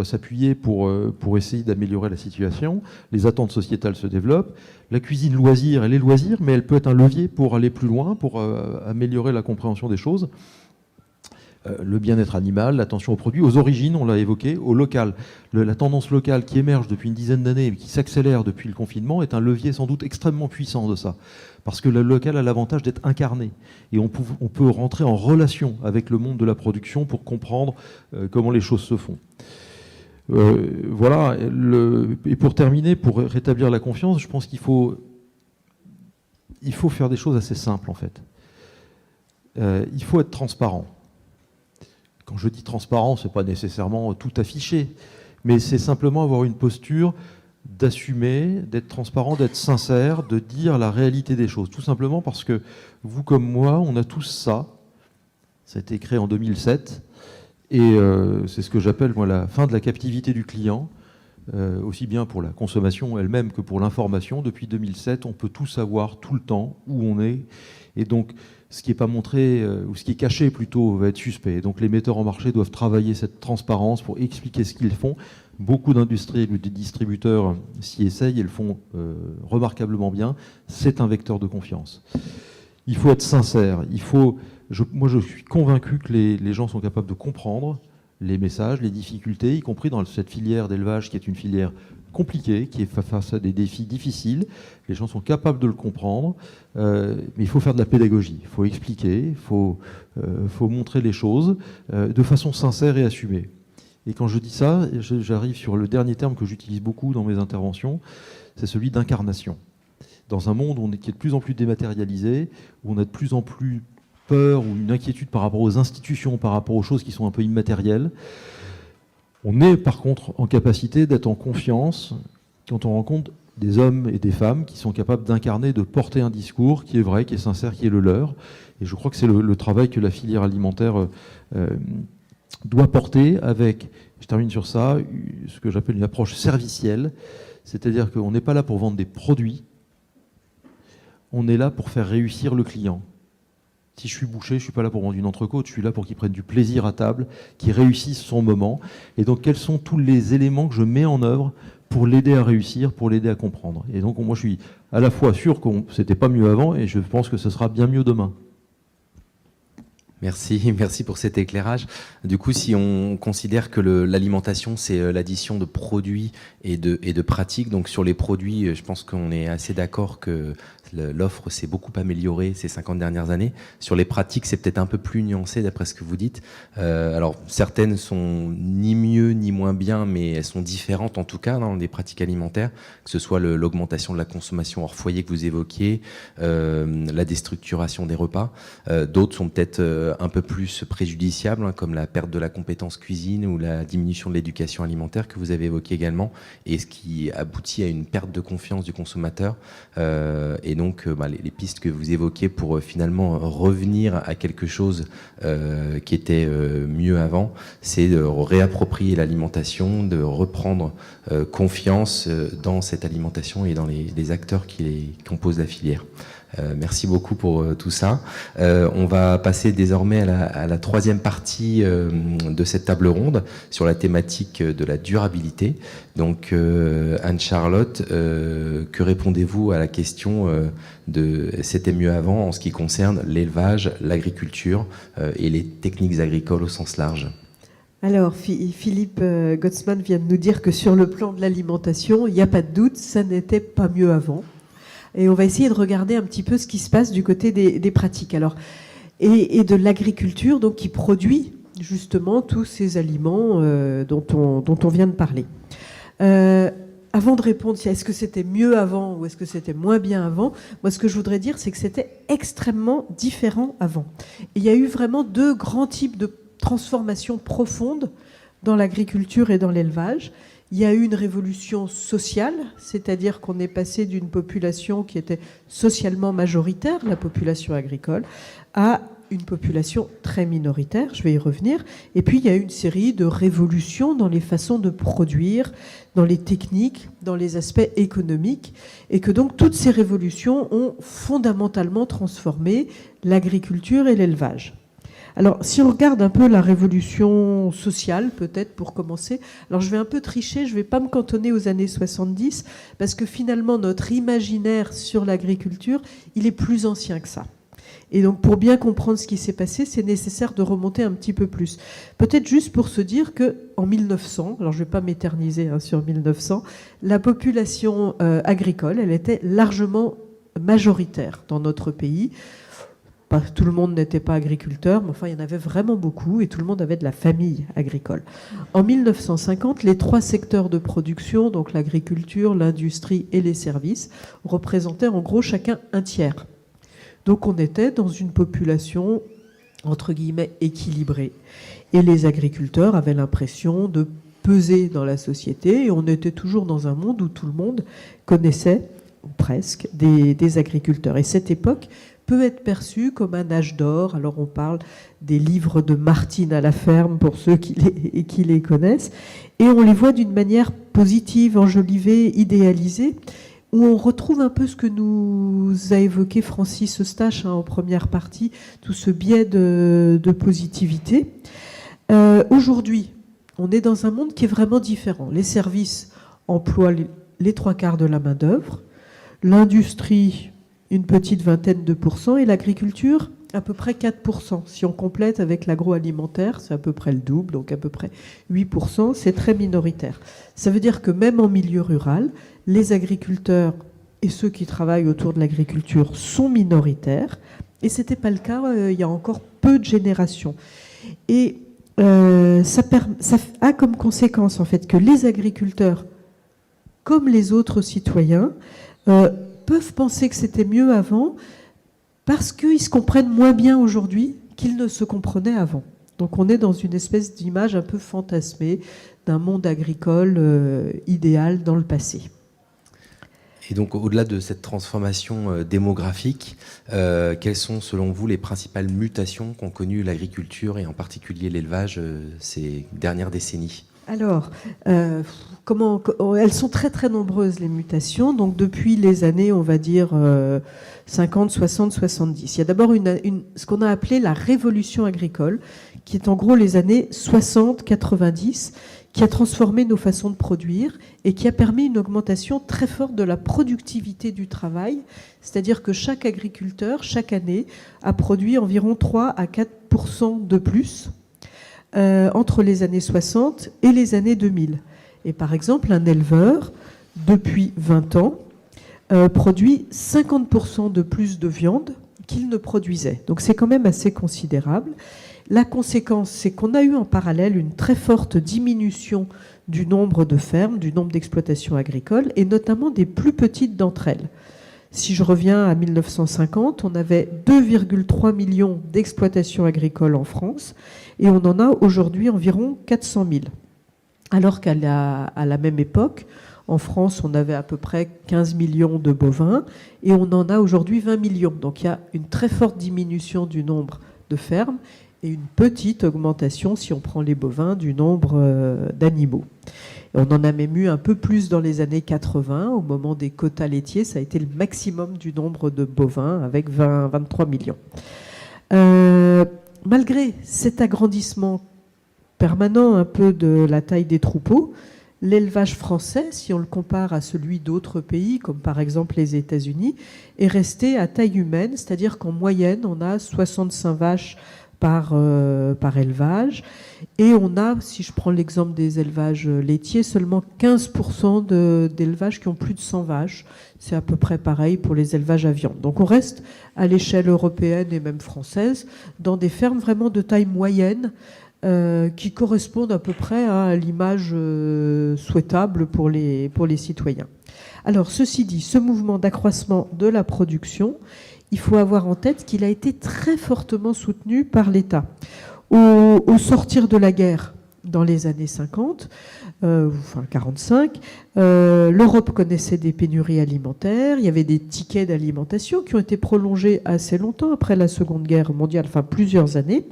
s'appuyer pour essayer d'améliorer la situation. Les attentes sociétales se développent. La cuisine loisir, elle est loisir, mais elle peut être un levier pour aller plus loin, pour améliorer la compréhension des choses. le bien-être animal, l'attention aux produits, aux origines, on l'a évoqué, au local. La tendance locale qui émerge depuis une dizaine d'années et qui s'accélère depuis le confinement est un levier sans doute extrêmement puissant de ça. Parce que le local a l'avantage d'être incarné. Et on peut rentrer en relation avec le monde de la production pour comprendre comment les choses se font. Voilà. Et pour terminer, pour rétablir la confiance, je pense qu'il faut faire des choses assez simples, en fait. Il faut être transparent. Quand je dis transparent, ce n'est pas nécessairement tout affiché, mais c'est simplement avoir une posture d'assumer, d'être transparent, d'être sincère, de dire la réalité des choses. Tout simplement parce que vous comme moi, on a tous ça. Ça a été créé en 2007. Et c'est ce que j'appelle moi la fin de la captivité du client, aussi bien pour la consommation elle-même que pour l'information. Depuis 2007, on peut tout savoir tout le temps où on est. Et donc, ce qui n'est pas montré, ou ce qui est caché plutôt, va être suspect. Et donc les metteurs en marché doivent travailler cette transparence pour expliquer ce qu'ils font. Beaucoup d'industries ou de distributeurs s'y essayent et le font remarquablement bien. C'est un vecteur de confiance. Il faut être sincère. Moi, je suis convaincu que les gens sont capables de comprendre les messages, les difficultés, y compris dans cette filière d'élevage qui est une filière compliquée, qui est face à des défis difficiles. Les gens sont capables de le comprendre, mais il faut faire de la pédagogie. Il faut expliquer, il faut montrer les choses de façon sincère et assumée. Et quand je dis ça, j'arrive sur le dernier terme que j'utilise beaucoup dans mes interventions, c'est celui d'incarnation. Dans un monde qui est de plus en plus dématérialisé, où on a de plus en plus peur ou une inquiétude par rapport aux institutions, par rapport aux choses qui sont un peu immatérielles, on est par contre en capacité d'être en confiance quand on rencontre des hommes et des femmes qui sont capables d'incarner, de porter un discours qui est vrai, qui est sincère, qui est le leur. Et je crois que c'est le travail que la filière alimentaire doit porter avec, je termine sur ça, ce que j'appelle une approche servicielle, c'est-à-dire qu'on n'est pas là pour vendre des produits, on est là pour faire réussir le client. Si je suis boucher, je ne suis pas là pour vendre une entrecôte, je suis là pour qu'il prenne du plaisir à table, qu'il réussisse son moment. Et donc, quels sont tous les éléments que je mets en œuvre pour l'aider à réussir, pour l'aider à comprendre. Et donc, moi, je suis à la fois sûr que c'était pas mieux avant, et je pense que ce sera bien mieux demain. Merci pour cet éclairage. Du coup, si on considère que l'alimentation, c'est l'addition de produits et de pratiques, donc sur les produits, je pense qu'on est assez d'accord que l'offre s'est beaucoup améliorée ces 50 dernières années. Sur les pratiques, c'est peut-être un peu plus nuancé d'après ce que vous dites. Alors, certaines sont ni mieux ni moins bien, mais elles sont différentes en tout cas dans les pratiques alimentaires, que ce soit l'augmentation de la consommation hors foyer que vous évoquiez, la déstructuration des repas. D'autres sont peut-être un peu plus préjudiciables, hein, comme la perte de la compétence cuisine ou la diminution de l'éducation alimentaire que vous avez évoqué également, et ce qui aboutit à une perte de confiance du consommateur. Et donc, les pistes que vous évoquez pour finalement revenir à quelque chose qui était mieux avant, c'est de réapproprier l'alimentation, de reprendre confiance dans cette alimentation et dans les acteurs qui composent la filière. Merci beaucoup pour tout ça. On va passer désormais à la troisième partie de cette table ronde sur la thématique de la durabilité. Donc Anne-Charlotte, que répondez-vous à la question de c'était mieux avant en ce qui concerne l'élevage, l'agriculture et les techniques agricoles au sens large? Alors, Philippe Gottsman vient de nous dire que sur le plan de l'alimentation, il n'y a pas de doute, ça n'était pas mieux avant. Et on va essayer de regarder un petit peu ce qui se passe du côté des pratiques. Alors, et de l'agriculture, donc qui produit justement tous ces aliments dont on vient de parler. Avant de répondre à est-ce que c'était mieux avant ou est-ce que c'était moins bien avant, moi ce que je voudrais dire, c'est que c'était extrêmement différent avant. Et il y a eu vraiment deux grands types de transformations profondes dans l'agriculture et dans l'élevage. Il y a eu une révolution sociale, c'est-à-dire qu'on est passé d'une population qui était socialement majoritaire, la population agricole, à une population très minoritaire, je vais y revenir. Et puis il y a eu une série de révolutions dans les façons de produire, dans les techniques, dans les aspects économiques, et que donc toutes ces révolutions ont fondamentalement transformé l'agriculture et l'élevage. Alors, si on regarde un peu la révolution sociale, peut-être pour commencer, alors je vais un peu tricher, je ne vais pas me cantonner aux années 70, parce que finalement, notre imaginaire sur l'agriculture, il est plus ancien que ça. Et donc, pour bien comprendre ce qui s'est passé, c'est nécessaire de remonter un petit peu plus. Peut-être juste pour se dire qu'en 1900, alors je ne vais pas m'éterniser sur 1900, la population agricole, elle était largement majoritaire dans notre pays. Tout le monde n'était pas agriculteur, mais enfin, il y en avait vraiment beaucoup et tout le monde avait de la famille agricole. En 1950, les 3 secteurs de production, donc l'agriculture, l'industrie et les services, représentaient en gros chacun un tiers. Donc on était dans une population, entre guillemets, équilibrée. Et les agriculteurs avaient l'impression de peser dans la société et on était toujours dans un monde où tout le monde connaissait, ou presque, des agriculteurs. Et cette époque peut être perçue comme un âge d'or. Alors on parle des livres de Martine à la ferme pour ceux qui les connaissent. Et on les voit d'une manière positive, enjolivée, idéalisée, où on retrouve un peu ce que nous a évoqué Francis Eustache en première partie, tout ce biais de positivité. Aujourd'hui, on est dans un monde qui est vraiment différent. Les services emploient les 3/4 de la main-d'œuvre, l'industrie, une petite vingtaine de %, et l'agriculture, à peu près 4%. Si on complète avec l'agroalimentaire, c'est à peu près le double, donc à peu près 8%, c'est très minoritaire. Ça veut dire que même en milieu rural, les agriculteurs et ceux qui travaillent autour de l'agriculture sont minoritaires, et ce n'était pas le cas il y a encore peu de générations. Et ça a comme conséquence en fait que les agriculteurs, comme les autres citoyens, peuvent penser que c'était mieux avant parce qu'ils se comprennent moins bien aujourd'hui qu'ils ne se comprenaient avant. Donc on est dans une espèce d'image un peu fantasmée d'un monde agricole idéal dans le passé. Et donc, au-delà de cette transformation démographique, quelles sont, selon vous, les principales mutations qu'ont connues l'agriculture et en particulier l'élevage ces dernières décennies ? Alors, elles sont très très nombreuses les mutations. Donc depuis les années, on va dire 50, 60, 70. Il y a d'abord ce qu'on a appelé la révolution agricole, qui est en gros les années 60, 90, qui a transformé nos façons de produire et qui a permis une augmentation très forte de la productivité du travail. C'est-à-dire que chaque agriculteur, chaque année, a produit environ 3 à 4% de plus entre les années 60 et les années 2000. Et par exemple, un éleveur, depuis 20 ans, produit 50% de plus de viande qu'il ne produisait. Donc c'est quand même assez considérable. La conséquence, c'est qu'on a eu en parallèle une très forte diminution du nombre de fermes, du nombre d'exploitations agricoles, et notamment des plus petites d'entre elles. Si je reviens à 1950, on avait 2,3 millions d'exploitations agricoles en France, et on en a aujourd'hui environ 400 000. Alors qu'à la même époque, en France, on avait à peu près 15 millions de bovins, et on en a aujourd'hui 20 millions. Donc il y a une très forte diminution du nombre de fermes, et une petite augmentation, si on prend les bovins, du nombre d'animaux. Et on en a même eu un peu plus dans les années 80, au moment des quotas laitiers, ça a été le maximum du nombre de bovins, avec 23 millions. Malgré cet agrandissement permanent un peu de la taille des troupeaux, l'élevage français, si on le compare à celui d'autres pays, comme par exemple les États-Unis, est resté à taille humaine, c'est-à-dire qu'en moyenne, on a 65 vaches par élevage. Et on a, si je prends l'exemple des élevages laitiers, seulement 15% d'élevages qui ont plus de 100 vaches. C'est à peu près pareil pour les élevages à viande. Donc on reste à l'échelle européenne et même française dans des fermes vraiment de taille moyenne qui correspondent à peu près à l'image souhaitable pour les citoyens. Alors ceci dit, ce mouvement d'accroissement de la production, il faut avoir en tête qu'il a été très fortement soutenu par l'État. Au sortir de la guerre, dans les années 50, enfin 45, l'Europe connaissait des pénuries alimentaires, il y avait des tickets d'alimentation qui ont été prolongés assez longtemps après la Seconde Guerre mondiale, enfin plusieurs années,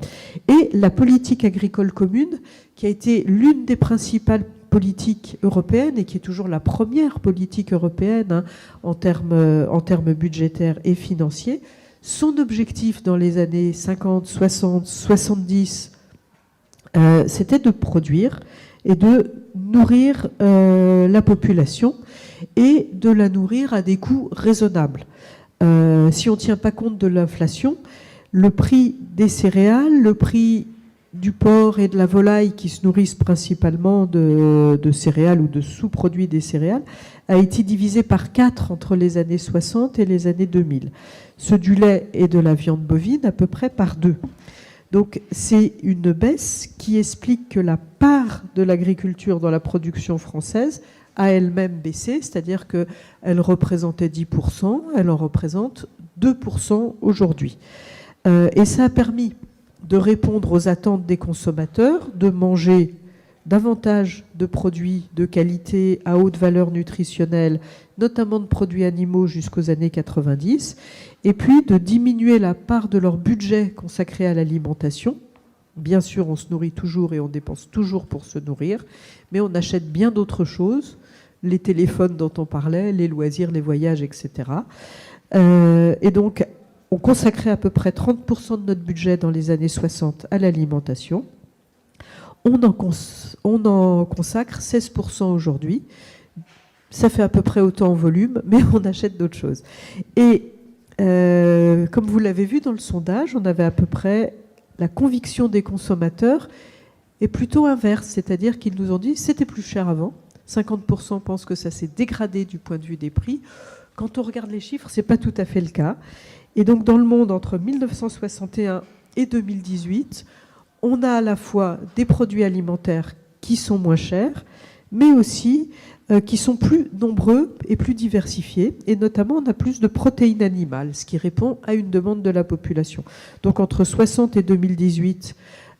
et la politique agricole commune, qui a été l'une des principales politiques européennes et qui est toujours la première politique européenne en termes budgétaires et financiers, son objectif dans les années 50, 60, 70, c'était de produire et de nourrir la population et de la nourrir à des coûts raisonnables. si on ne tient pas compte de l'inflation, le prix des céréales, le prix du porc et de la volaille qui se nourrissent principalement de céréales ou de sous-produits des céréales a été divisé par 4 entre les années 60 et les années 2000. Ceux du lait et de la viande bovine à peu près par 2. Donc c'est une baisse qui explique que la part de l'agriculture dans la production française a elle-même baissé, c'est-à-dire qu'elle représentait 10%, elle en représente 2% aujourd'hui. Et ça a permis de répondre aux attentes des consommateurs, de manger davantage de produits de qualité à haute valeur nutritionnelle, notamment de produits animaux jusqu'aux années 90, et puis de diminuer la part de leur budget consacré à l'alimentation. Bien sûr, on se nourrit toujours et on dépense toujours pour se nourrir, mais on achète bien d'autres choses, les téléphones dont on parlait, les loisirs, les voyages, etc. Et donc, on consacrait à peu près 30% de notre budget dans les années 60 à l'alimentation. On en consacre 16% aujourd'hui. Ça fait à peu près autant en volume, mais on achète d'autres choses. Et comme vous l'avez vu dans le sondage, on avait à peu près la conviction des consommateurs est plutôt inverse, c'est-à-dire qu'ils nous ont dit c'était plus cher avant. 50% pensent que ça s'est dégradé du point de vue des prix. Quand on regarde les chiffres, ce n'est pas tout à fait le cas. Et donc, dans le monde, entre 1961 et 2018, on a à la fois des produits alimentaires qui sont moins chers, mais aussi qui sont plus nombreux et plus diversifiés. Et notamment, on a plus de protéines animales, ce qui répond à une demande de la population. Donc, entre 60 et 2018,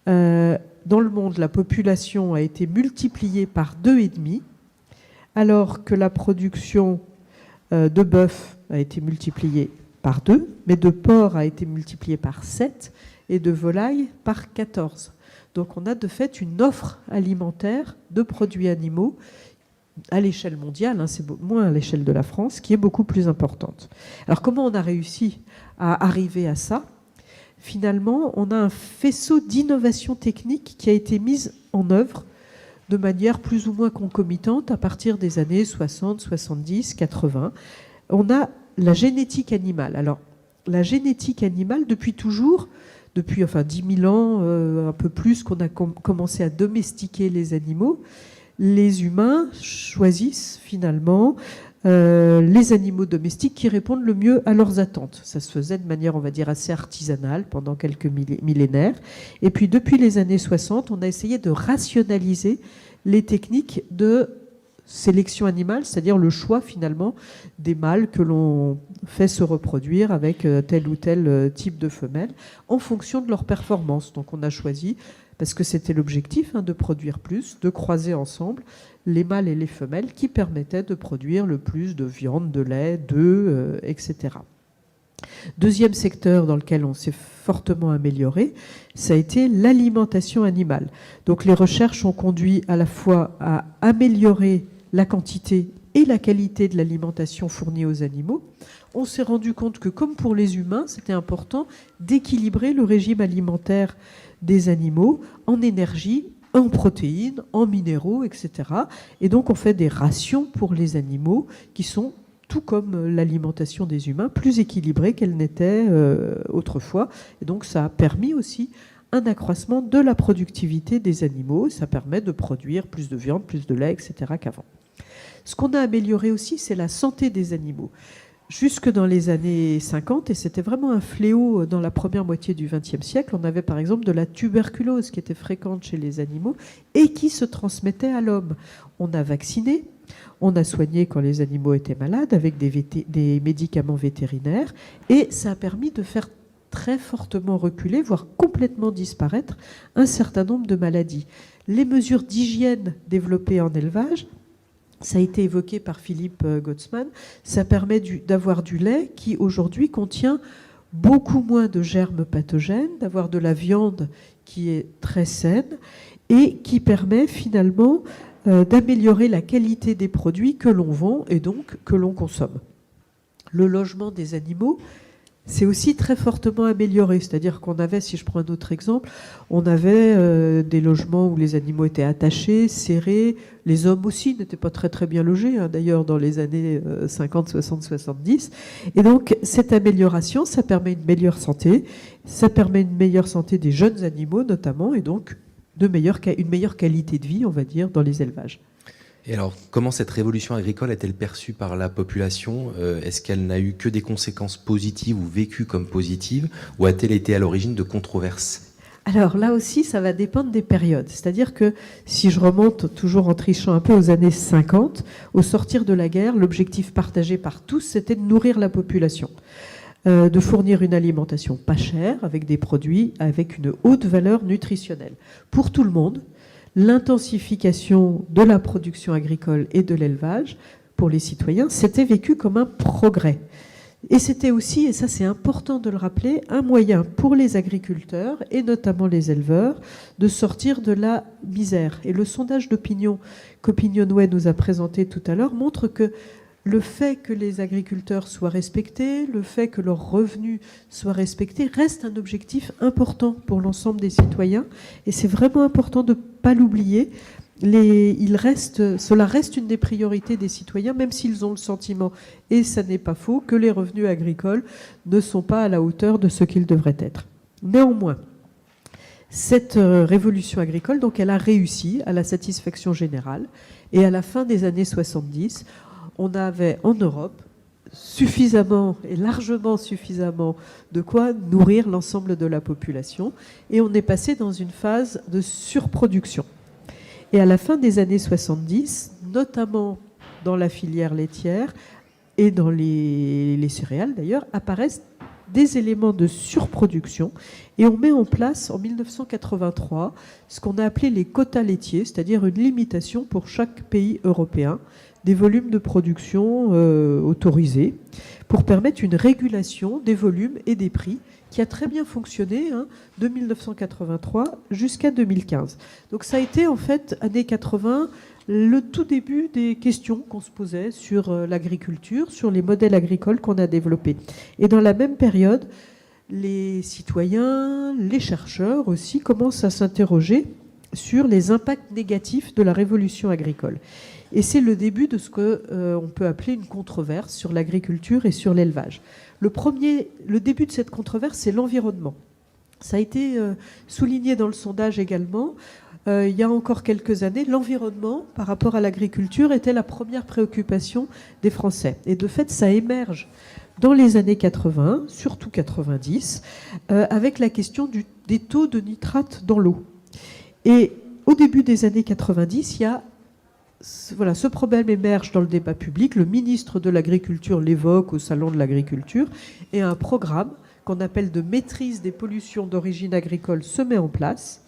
dans le monde, la population a été multipliée par 2,5, alors que la production de bœuf a été multipliée par 2, mais de porc a été multiplié par 7 et de volaille par 14. Donc on a de fait une offre alimentaire de produits animaux à l'échelle mondiale, c'est moins à l'échelle de la France, qui est beaucoup plus importante. Alors comment on a réussi à arriver à ça ? Finalement, on a un faisceau d'innovation technique qui a été mise en œuvre de manière plus ou moins concomitante à partir des années 60, 70, 80. On a la génétique animale. Alors, la génétique animale, depuis toujours, depuis 10 000 ans, un peu plus qu'on a commencé à domestiquer les animaux, les humains choisissent finalement les animaux domestiques qui répondent le mieux à leurs attentes. Ça se faisait de manière, on va dire, assez artisanale pendant quelques millénaires. Et puis, depuis les années 60, on a essayé de rationaliser les techniques de sélection animale, c'est-à-dire le choix finalement des mâles que l'on fait se reproduire avec tel ou tel type de femelle en fonction de leur performance. Donc on a choisi, parce que c'était l'objectif, de produire plus, de croiser ensemble les mâles et les femelles qui permettaient de produire le plus de viande, de lait, d'œufs, etc. Deuxième secteur dans lequel on s'est fortement amélioré, ça a été l'alimentation animale. Donc les recherches ont conduit à la fois à améliorer la quantité et la qualité de l'alimentation fournie aux animaux. On s'est rendu compte que, comme pour les humains, c'était important d'équilibrer le régime alimentaire des animaux en énergie, en protéines, en minéraux, etc. Et donc on fait des rations pour les animaux qui sont, tout comme l'alimentation des humains, plus équilibrée qu'elle n'était autrefois. Et donc ça a permis aussi un accroissement de la productivité des animaux. Ça permet de produire plus de viande, plus de lait, etc. qu'avant. Ce qu'on a amélioré aussi, c'est la santé des animaux. Jusque dans les années 50, et c'était vraiment un fléau dans la première moitié du XXe siècle, on avait par exemple de la tuberculose qui était fréquente chez les animaux et qui se transmettait à l'homme. On a vacciné, on a soigné quand les animaux étaient malades avec des médicaments vétérinaires, et ça a permis de faire très fortement reculer, voire complètement disparaître, un certain nombre de maladies. Les mesures d'hygiène développées en élevage, ça a été évoqué par Philippe Gottsman, ça permet d'avoir du lait qui aujourd'hui contient beaucoup moins de germes pathogènes, d'avoir de la viande qui est très saine et qui permet finalement d'améliorer la qualité des produits que l'on vend et donc que l'on consomme. Le logement des animaux, c'est aussi très fortement amélioré. C'est-à-dire qu'on avait, si je prends un autre exemple, on avait des logements où les animaux étaient attachés, serrés. Les hommes aussi n'étaient pas très très bien logés, hein, d'ailleurs, dans les années 50, 60, 70. Et donc, cette amélioration, ça permet une meilleure santé. Ça permet une meilleure santé des jeunes animaux, notamment, et donc une meilleure qualité de vie, on va dire, dans les élevages. Et alors, comment cette révolution agricole est-elle perçue par la population ? Est-ce qu'elle n'a eu que des conséquences positives ou vécues comme positives, ou a-t-elle été à l'origine de controverses ? Alors là aussi, ça va dépendre des périodes. C'est-à-dire que si je remonte, toujours en trichant un peu, aux années 50, au sortir de la guerre, l'objectif partagé par tous, c'était de nourrir la population, de fournir une alimentation pas chère, avec des produits avec une haute valeur nutritionnelle. Pour tout le monde, l'intensification de la production agricole et de l'élevage, pour les citoyens, c'était vécu comme un progrès. Et c'était aussi, et ça c'est important de le rappeler, un moyen pour les agriculteurs, et notamment les éleveurs, de sortir de la misère. Et le sondage d'opinion qu'Opinionway nous a présenté tout à l'heure montre que le fait que les agriculteurs soient respectés, le fait que leurs revenus soient respectés, reste un objectif important pour l'ensemble des citoyens. Et c'est vraiment important de ne pas l'oublier. Cela reste une des priorités des citoyens, même s'ils ont le sentiment, et ça n'est pas faux, que les revenus agricoles ne sont pas à la hauteur de ce qu'ils devraient être. Néanmoins, cette révolution agricole, donc, elle a réussi à la satisfaction générale. Et à la fin des années 70, on avait en Europe suffisamment et largement suffisamment de quoi nourrir l'ensemble de la population. Et on est passé dans une phase de surproduction. Et à la fin des années 70, notamment dans la filière laitière et dans les céréales d'ailleurs, apparaissent des éléments de surproduction. Et on met en place en 1983 ce qu'on a appelé les quotas laitiers, c'est-à-dire une limitation pour chaque pays européen des volumes de production autorisés, pour permettre une régulation des volumes et des prix qui a très bien fonctionné de 1983 jusqu'à 2015. Donc ça a été en fait, années 80, le tout début des questions qu'on se posait sur l'agriculture, sur les modèles agricoles qu'on a développés. Et dans la même période, les citoyens, les chercheurs aussi commencent à s'interroger sur les impacts négatifs de la révolution agricole. Et c'est le début de ce qu'on peut appeler une controverse sur l'agriculture et sur l'élevage. Le début de cette controverse, c'est l'environnement. Ça a été souligné dans le sondage également. Il y a encore quelques années, l'environnement par rapport à l'agriculture était la première préoccupation des Français. Et de fait, ça émerge dans les années 80, surtout 90, avec la question des taux de nitrate dans l'eau. Et au début des années 90, ce problème émerge dans le débat public. Le ministre de l'Agriculture l'évoque au Salon de l'Agriculture et un programme qu'on appelle de maîtrise des pollutions d'origine agricole se met en place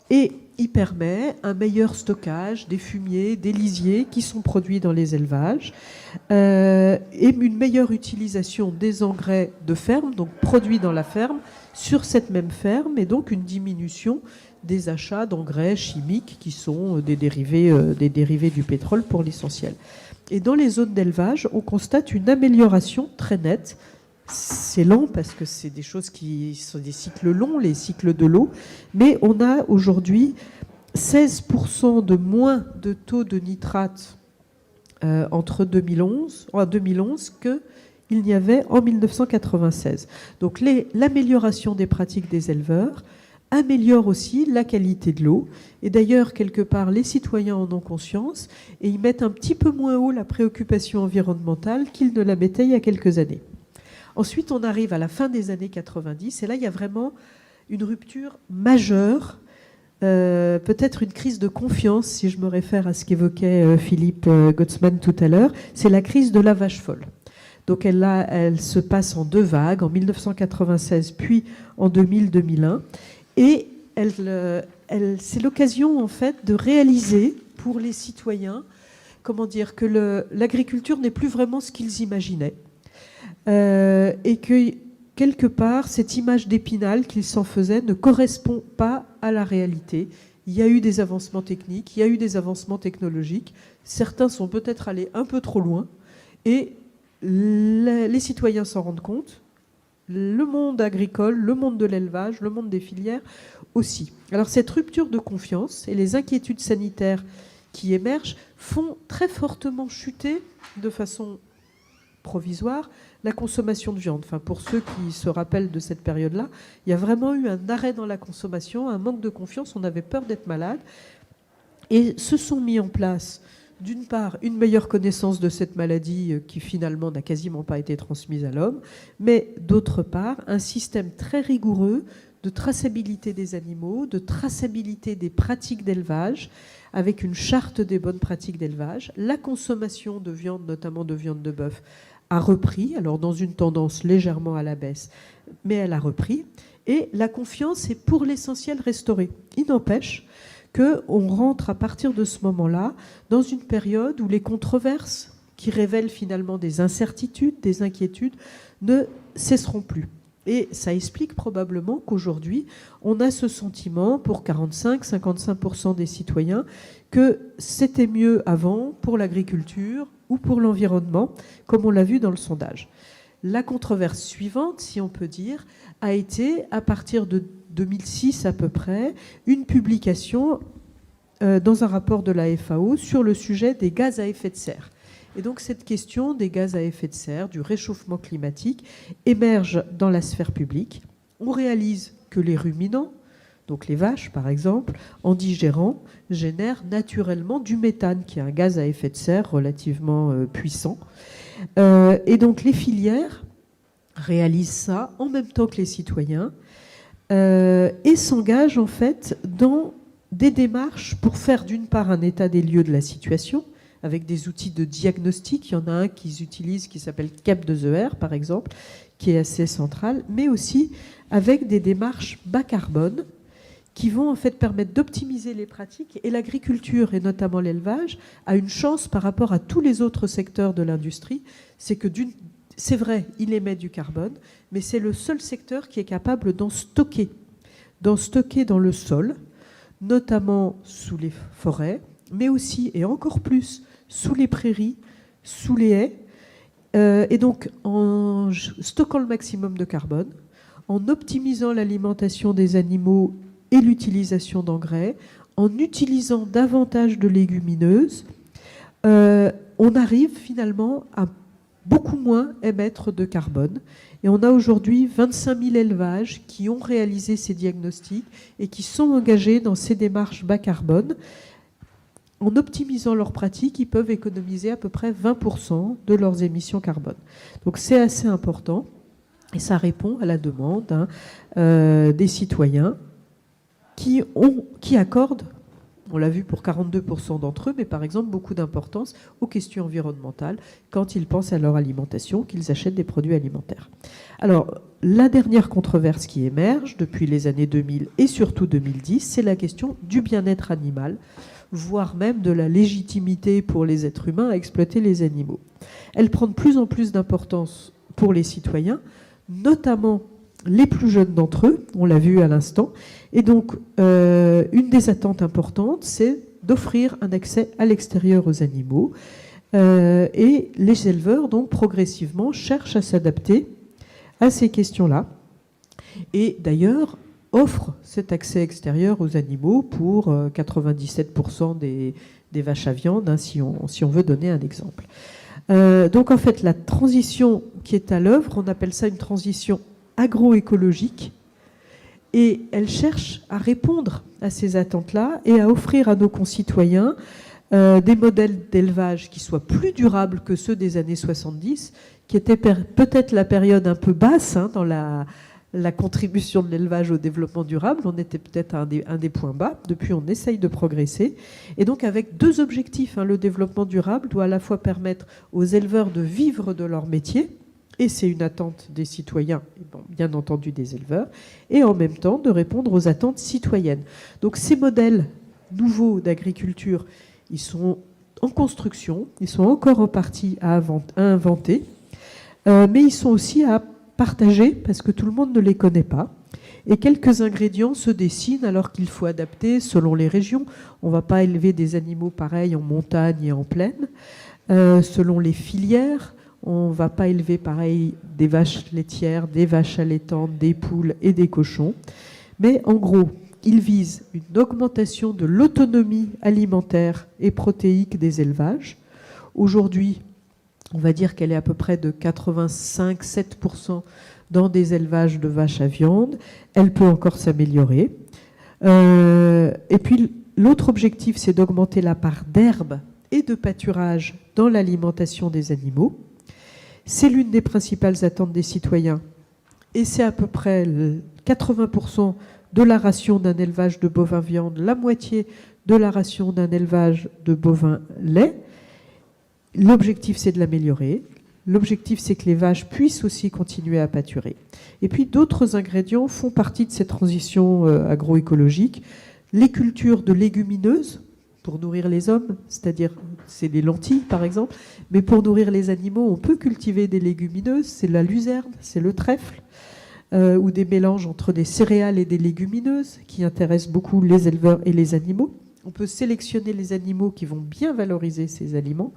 et il permet un meilleur stockage des fumiers, des lisiers qui sont produits dans les élevages et une meilleure utilisation des engrais de ferme, donc produits dans la ferme, sur cette même ferme, et donc une diminution des achats d'engrais chimiques qui sont des dérivés du pétrole pour l'essentiel. Et dans les zones d'élevage, on constate une amélioration très nette. C'est lent parce que c'est des choses qui sont des cycles longs, les cycles de l'eau, mais on a aujourd'hui 16% de moins de taux de nitrate en 2011 qu'il n'y avait en 1996. Donc l'amélioration des pratiques des éleveurs améliore aussi la qualité de l'eau. Et d'ailleurs, quelque part, les citoyens en ont conscience et ils mettent un petit peu moins haut la préoccupation environnementale qu'ils ne la mettaient il y a quelques années. Ensuite, on arrive à la fin des années 90 et là, il y a vraiment une rupture majeure, peut-être une crise de confiance, si je me réfère à ce qu'évoquait Philippe Gottsman tout à l'heure. C'est la crise de la vache folle. Donc elle se passe en deux vagues, en 1996 puis en 2000-2001. Et c'est l'occasion, en fait, de réaliser pour les citoyens, que l'agriculture n'est plus vraiment ce qu'ils imaginaient. Et que, quelque part, cette image d'Épinal qu'ils s'en faisaient ne correspond pas à la réalité. Il y a eu des avancements techniques, il y a eu des avancements technologiques. Certains sont peut-être allés un peu trop loin. Et les citoyens s'en rendent compte. le monde agricole, le monde de l'élevage, le monde des filières aussi. Alors cette rupture de confiance et les inquiétudes sanitaires qui émergent font très fortement chuter de façon provisoire la consommation de viande. Enfin, pour ceux qui se rappellent de cette période-là, il y a vraiment eu un arrêt dans la consommation, un manque de confiance, on avait peur d'être malade. Et se sont mis en place, d'une part, une meilleure connaissance de cette maladie qui finalement n'a quasiment pas été transmise à l'homme, mais d'autre part, un système très rigoureux de traçabilité des animaux, de traçabilité des pratiques d'élevage, avec une charte des bonnes pratiques d'élevage. La consommation de viande, notamment de viande de bœuf, a repris, alors dans une tendance légèrement à la baisse, mais elle a repris. Et la confiance est pour l'essentiel restaurée. Il n'empêche qu'on rentre à partir de ce moment-là dans une période où les controverses qui révèlent finalement des incertitudes, des inquiétudes, ne cesseront plus. Et ça explique probablement qu'aujourd'hui, on a ce sentiment pour 45-55% des citoyens que c'était mieux avant pour l'agriculture ou pour l'environnement, comme on l'a vu dans le sondage. La controverse suivante, si on peut dire, a été, à partir de 2006 à peu près, une publication dans un rapport de la FAO sur le sujet des gaz à effet de serre. Et donc cette question des gaz à effet de serre, du réchauffement climatique, émerge dans la sphère publique. On réalise que les ruminants, donc les vaches par exemple, en digérant, génèrent naturellement du méthane, qui est un gaz à effet de serre relativement puissant. Et donc les filières réalisent ça en même temps que les citoyens et s'engagent en fait dans des démarches pour faire d'une part un état des lieux de la situation, avec des outils de diagnostic. Il y en a un qu'ils utilisent qui s'appelle CAP2ER, par exemple, qui est assez central, mais aussi avec des démarches bas carbone qui vont en fait permettre d'optimiser les pratiques. Et l'agriculture, et notamment l'élevage, a une chance par rapport à tous les autres secteurs de l'industrie, c'est que c'est vrai, il émet du carbone, mais c'est le seul secteur qui est capable d'en stocker dans le sol, notamment sous les forêts, mais aussi, et encore plus, sous les prairies, sous les haies, et donc en stockant le maximum de carbone, en optimisant l'alimentation des animaux et l'utilisation d'engrais, en utilisant davantage de légumineuses, on arrive finalement à beaucoup moins émettre de carbone. Et on a aujourd'hui 25 000 élevages qui ont réalisé ces diagnostics et qui sont engagés dans ces démarches bas carbone. En optimisant leurs pratiques, ils peuvent économiser à peu près 20% de leurs émissions carbone. Donc c'est assez important et ça répond à la demande des citoyens qui accordent, on l'a vu pour 42% d'entre eux, mais par exemple beaucoup d'importance aux questions environnementales quand ils pensent à leur alimentation, qu'ils achètent des produits alimentaires. Alors, la dernière controverse qui émerge depuis les années 2000 et surtout 2010, c'est la question du bien-être animal, voire même de la légitimité pour les êtres humains à exploiter les animaux. Elle prend de plus en plus d'importance pour les citoyens, notamment les plus jeunes d'entre eux, on l'a vu à l'instant. Et donc, une des attentes importantes, c'est d'offrir un accès à l'extérieur aux animaux. Et les éleveurs, donc, progressivement, cherchent à s'adapter à ces questions-là. Et d'ailleurs, offrent cet accès extérieur aux animaux pour 97% des vaches à viande, hein, si on veut donner un exemple. Donc, en fait, la transition qui est à l'œuvre, on appelle ça une transition agroécologique, et elle cherche à répondre à ces attentes-là et à offrir à nos concitoyens des modèles d'élevage qui soient plus durables que ceux des années 70, qui étaient peut-être la période un peu basse dans la contribution de l'élevage au développement durable. On était peut-être à un des points bas. Depuis, on essaye de progresser. Et donc, avec deux objectifs. Le développement durable doit à la fois permettre aux éleveurs de vivre de leur métier, et c'est une attente des citoyens, et bien entendu des éleveurs, et en même temps de répondre aux attentes citoyennes. Donc ces modèles nouveaux d'agriculture, ils sont en construction, ils sont encore en partie à inventer, mais ils sont aussi à partager parce que tout le monde ne les connaît pas. Et quelques ingrédients se dessinent alors qu'il faut adapter selon les régions. On ne va pas élever des animaux pareils en montagne et en plaine. Selon les filières, On ne va pas élever pareil des vaches laitières, des vaches allaitantes, des poules et des cochons. Mais en gros, il vise une augmentation de l'autonomie alimentaire et protéique des élevages. Aujourd'hui, on va dire qu'elle est à peu près de 85-7% dans des élevages de vaches à viande. Elle peut encore s'améliorer. Et puis, l'autre objectif, c'est d'augmenter la part d'herbe et de pâturage dans l'alimentation des animaux. C'est l'une des principales attentes des citoyens. Et c'est à peu près 80% de la ration d'un élevage de bovins viande, la moitié de la ration d'un élevage de bovins lait. L'objectif, c'est de l'améliorer. L'objectif, c'est que les vaches puissent aussi continuer à pâturer. Et puis, d'autres ingrédients font partie de cette transition agroécologique. Les cultures de légumineuses, pour nourrir les hommes, c'est-à-dire, c'est les lentilles, par exemple. Mais pour nourrir les animaux, on peut cultiver des légumineuses. C'est la luzerne, c'est le trèfle. Ou des mélanges entre des céréales et des légumineuses qui intéressent beaucoup les éleveurs et les animaux. On peut sélectionner les animaux qui vont bien valoriser ces aliments.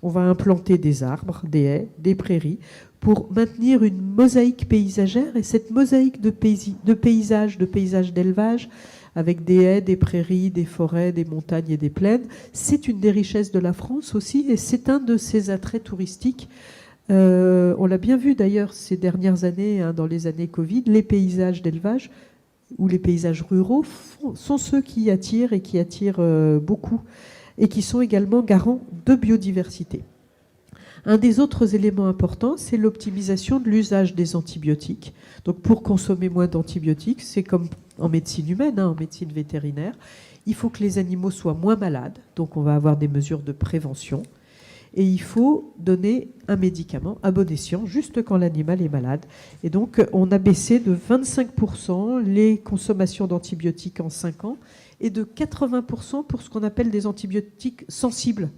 On va implanter des arbres, des haies, des prairies pour maintenir une mosaïque paysagère. Et cette mosaïque de paysages d'élevage, avec des haies, des prairies, des forêts, des montagnes et des plaines, c'est une des richesses de la France aussi, et c'est un de ses attraits touristiques. On l'a bien vu d'ailleurs ces dernières années, dans les années Covid, les paysages d'élevage ou les paysages ruraux sont ceux qui attirent et qui attirent beaucoup et qui sont également garants de biodiversité. Un des autres éléments importants, c'est l'optimisation de l'usage des antibiotiques. Donc pour consommer moins d'antibiotiques, c'est comme en médecine humaine, en médecine vétérinaire, il faut que les animaux soient moins malades, donc on va avoir des mesures de prévention. Et il faut donner un médicament à bon escient, juste quand l'animal est malade. Et donc, on a baissé de 25% les consommations d'antibiotiques en 5 ans et de 80% pour ce qu'on appelle des antibiotiques sensibles,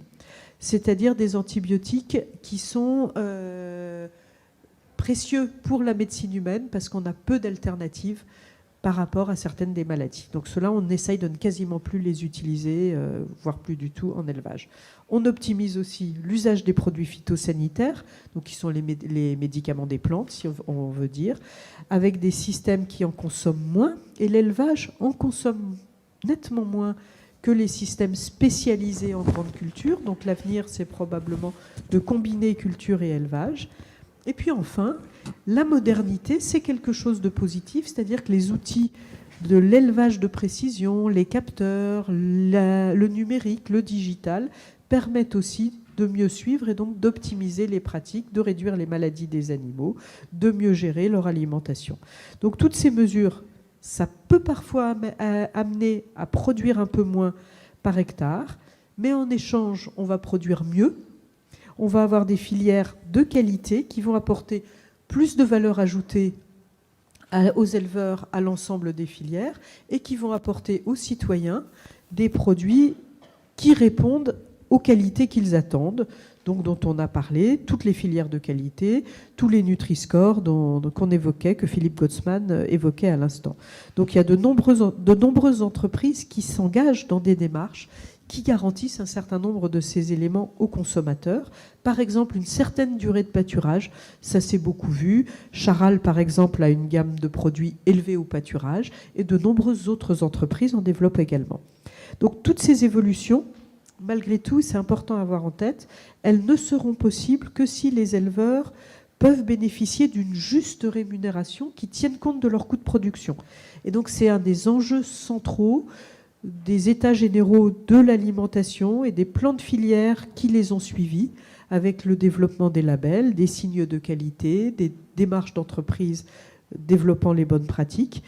c'est-à-dire des antibiotiques qui sont précieux pour la médecine humaine parce qu'on a peu d'alternatives par rapport à certaines des maladies. Donc ceux-là, on essaye de ne quasiment plus les utiliser, voire plus du tout en élevage. On optimise aussi l'usage des produits phytosanitaires, donc qui sont les médicaments des plantes, si on veut dire, avec des systèmes qui en consomment moins, et l'élevage en consomme nettement moins que les systèmes spécialisés en grande culture. Donc l'avenir, c'est probablement de combiner culture et élevage. Et puis enfin, la modernité, c'est quelque chose de positif, c'est-à-dire que les outils de l'élevage de précision, les capteurs, le numérique, le digital, permettent aussi de mieux suivre et donc d'optimiser les pratiques, de réduire les maladies des animaux, de mieux gérer leur alimentation. Donc toutes ces mesures, ça peut parfois amener à produire un peu moins par hectare, mais en échange, on va produire mieux. On va avoir des filières de qualité qui vont apporter plus de valeur ajoutée aux éleveurs, à l'ensemble des filières, et qui vont apporter aux citoyens des produits qui répondent aux qualités qu'ils attendent, donc dont on a parlé, toutes les filières de qualité, tous les Nutri-Score qu'on évoquait, que Philippe Gaudsman évoquait à l'instant. Donc il y a de nombreuses entreprises qui s'engagent dans des démarches qui garantissent un certain nombre de ces éléments aux consommateurs. Par exemple, une certaine durée de pâturage, ça s'est beaucoup vu. Charal, par exemple, a une gamme de produits élevés au pâturage et de nombreuses autres entreprises en développent également. Donc toutes ces évolutions, malgré tout, c'est important à avoir en tête, elles ne seront possibles que si les éleveurs peuvent bénéficier d'une juste rémunération qui tienne compte de leurs coûts de production. Et donc c'est un des enjeux centraux des états généraux de l'alimentation et des plans de filière qui les ont suivis, avec le développement des labels, des signes de qualité, des démarches d'entreprise développant les bonnes pratiques.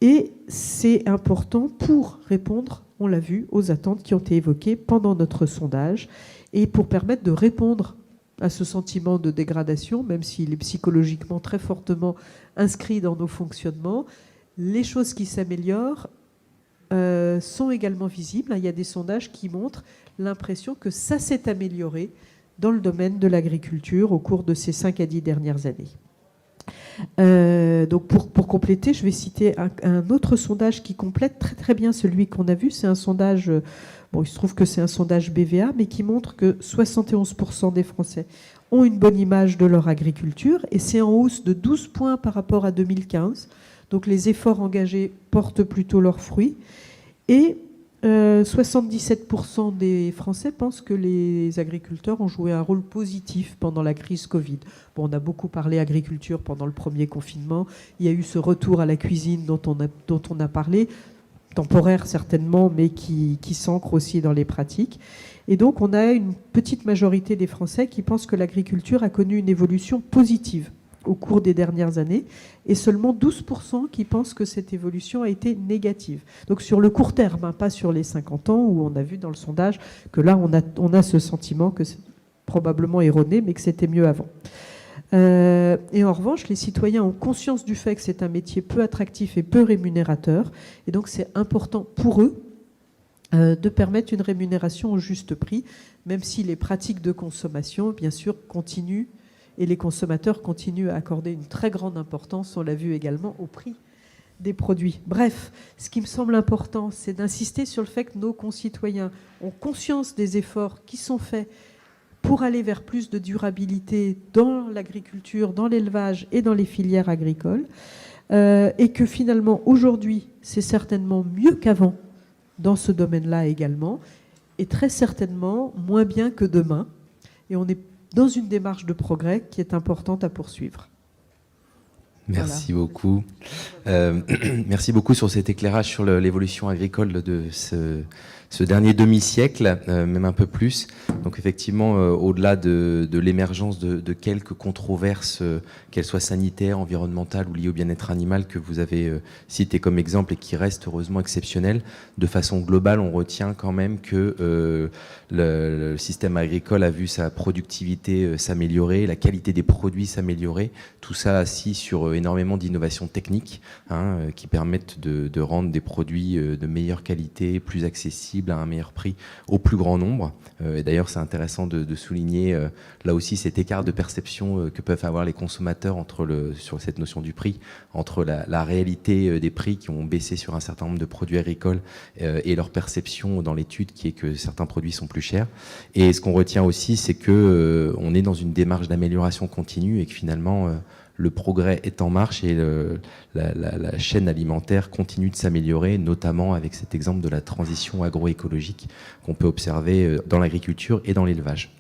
Et c'est important pour répondre, on l'a vu, aux attentes qui ont été évoquées pendant notre sondage et pour permettre de répondre à ce sentiment de dégradation, même s'il est psychologiquement très fortement inscrit dans nos fonctionnements. Les choses qui s'améliorent sont également visibles. Il y a des sondages qui montrent l'impression que ça s'est amélioré dans le domaine de l'agriculture au cours de ces 5 à 10 dernières années. Donc pour compléter, je vais citer un autre sondage qui complète très très bien celui qu'on a vu. C'est un sondage Bon, il se trouve que c'est un sondage BVA, mais qui montre que 71% des Français ont une bonne image de leur agriculture, et c'est en hausse de 12 points par rapport à 2015. Donc les efforts engagés portent plutôt leurs fruits. Et 77% des Français pensent que les agriculteurs ont joué un rôle positif pendant la crise Covid. Bon, on a beaucoup parlé agriculture pendant le premier confinement. Il y a eu ce retour à la cuisine dont on a parlé, temporaire certainement, mais qui s'ancre aussi dans les pratiques. Et donc, on a une petite majorité des Français qui pensent que l'agriculture a connu une évolution positive au cours des dernières années, et seulement 12% qui pensent que cette évolution a été négative. Donc sur le court terme, hein, pas sur les 50 ans, où on a vu dans le sondage que là, on a ce sentiment que c'est probablement erroné, mais que c'était mieux avant. Et en revanche, les citoyens ont conscience du fait que c'est un métier peu attractif et peu rémunérateur, et donc c'est important pour eux de permettre une rémunération au juste prix, même si les pratiques de consommation, bien sûr, continuent, et les consommateurs continuent à accorder une très grande importance, on l'a vu également, au prix des produits. Bref, ce qui me semble important, c'est d'insister sur le fait que nos concitoyens ont conscience des efforts qui sont faits pour aller vers plus de durabilité dans l'agriculture, dans l'élevage et dans les filières agricoles, et que finalement, aujourd'hui, c'est certainement mieux qu'avant dans ce domaine-là également, et très certainement moins bien que demain. Et on est dans une démarche de progrès qui est importante à poursuivre. Merci beaucoup. Merci beaucoup sur cet éclairage sur l'évolution agricole de ce dernier demi-siècle, même un peu plus. Donc effectivement, au-delà de l'émergence de quelques controverses, qu'elles soient sanitaires, environnementales ou liées au bien-être animal, que vous avez cité comme exemple et qui restent heureusement exceptionnelles, de façon globale, on retient quand même que le système agricole a vu sa productivité s'améliorer, la qualité des produits s'améliorer, tout ça assis sur énormément d'innovations techniques qui permettent de rendre des produits de meilleure qualité, plus accessibles, à un meilleur prix au plus grand nombre. Et d'ailleurs, c'est intéressant de souligner là aussi cet écart de perception que peuvent avoir les consommateurs sur cette notion du prix, entre la réalité des prix qui ont baissé sur un certain nombre de produits agricoles et leur perception dans l'étude qui est que certains produits sont plus chers. Et ce qu'on retient aussi, c'est que on est dans une démarche d'amélioration continue et que finalement le progrès est en marche et la chaîne alimentaire continue de s'améliorer, notamment avec cet exemple de la transition agroécologique qu'on peut observer dans l'agriculture et dans l'élevage.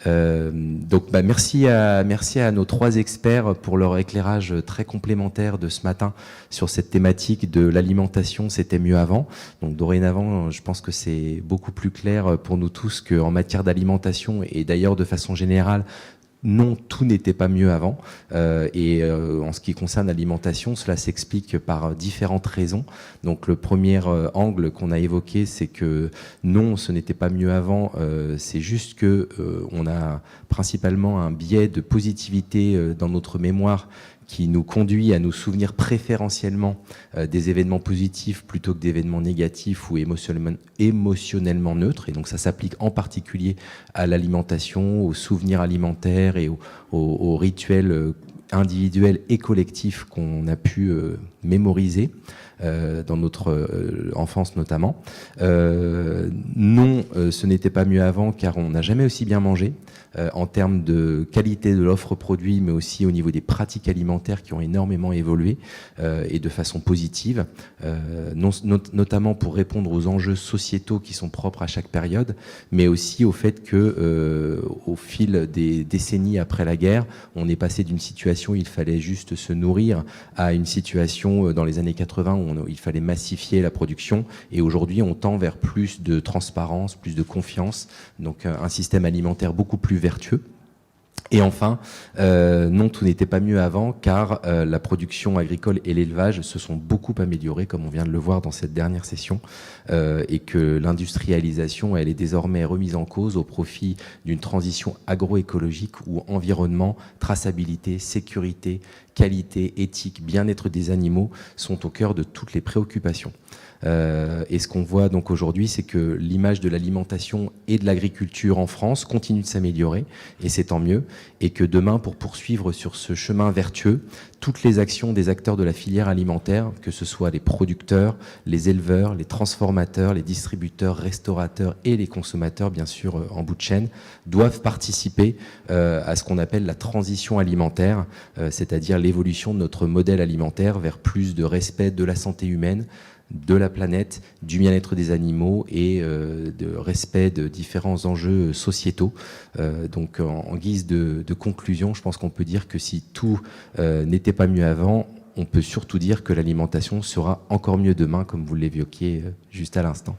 Donc merci à nos trois experts pour leur éclairage très complémentaire de ce matin sur cette thématique de l'alimentation, c'était mieux avant. Donc dorénavant, je pense que c'est beaucoup plus clair pour nous tous qu'en matière d'alimentation et d'ailleurs de façon générale, non, tout n'était pas mieux avant. En ce qui concerne l'alimentation, cela s'explique par différentes raisons. Donc le premier angle qu'on a évoqué, c'est que non, ce n'était pas mieux avant. C'est juste que on a principalement un biais de positivité dans notre mémoire qui nous conduit à nous souvenir préférentiellement des événements positifs plutôt que d'événements négatifs ou émotionnellement neutres. Et donc ça s'applique en particulier à l'alimentation, aux souvenirs alimentaires et aux rituels individuels et collectifs qu'on a pu mémoriser dans notre enfance notamment. Non, ce n'était pas mieux avant car on n'a jamais aussi bien mangé en termes de qualité de l'offre produit, mais aussi au niveau des pratiques alimentaires qui ont énormément évolué et de façon positive, notamment pour répondre aux enjeux sociétaux qui sont propres à chaque période, mais aussi au fait que au fil des décennies après la guerre, on est passé d'une situation où il fallait juste se nourrir à une situation dans les années 80 où il fallait massifier la production, et aujourd'hui on tend vers plus de transparence, plus de confiance, donc un système alimentaire beaucoup plus vertueux. Et enfin, non, tout n'était pas mieux avant, car la production agricole et l'élevage se sont beaucoup améliorés, comme on vient de le voir dans cette dernière session, et que l'industrialisation, elle est désormais remise en cause au profit d'une transition agroécologique où environnement, traçabilité, sécurité, qualité, éthique, bien-être des animaux sont au cœur de toutes les préoccupations. Et ce qu'on voit donc aujourd'hui, c'est que l'image de l'alimentation et de l'agriculture en France continue de s'améliorer, et c'est tant mieux, et que demain, pour poursuivre sur ce chemin vertueux, toutes les actions des acteurs de la filière alimentaire, que ce soit les producteurs, les éleveurs, les transformateurs, les distributeurs, restaurateurs et les consommateurs, bien sûr, en bout de chaîne, doivent participer à ce qu'on appelle la transition alimentaire, c'est-à-dire l'évolution de notre modèle alimentaire vers plus de respect de la santé humaine, de la planète, du bien-être des animaux et de respect de différents enjeux sociétaux. Donc en guise de conclusion, je pense qu'on peut dire que si tout n'était pas mieux avant, on peut surtout dire que l'alimentation sera encore mieux demain, comme vous l'évoquiez juste à l'instant.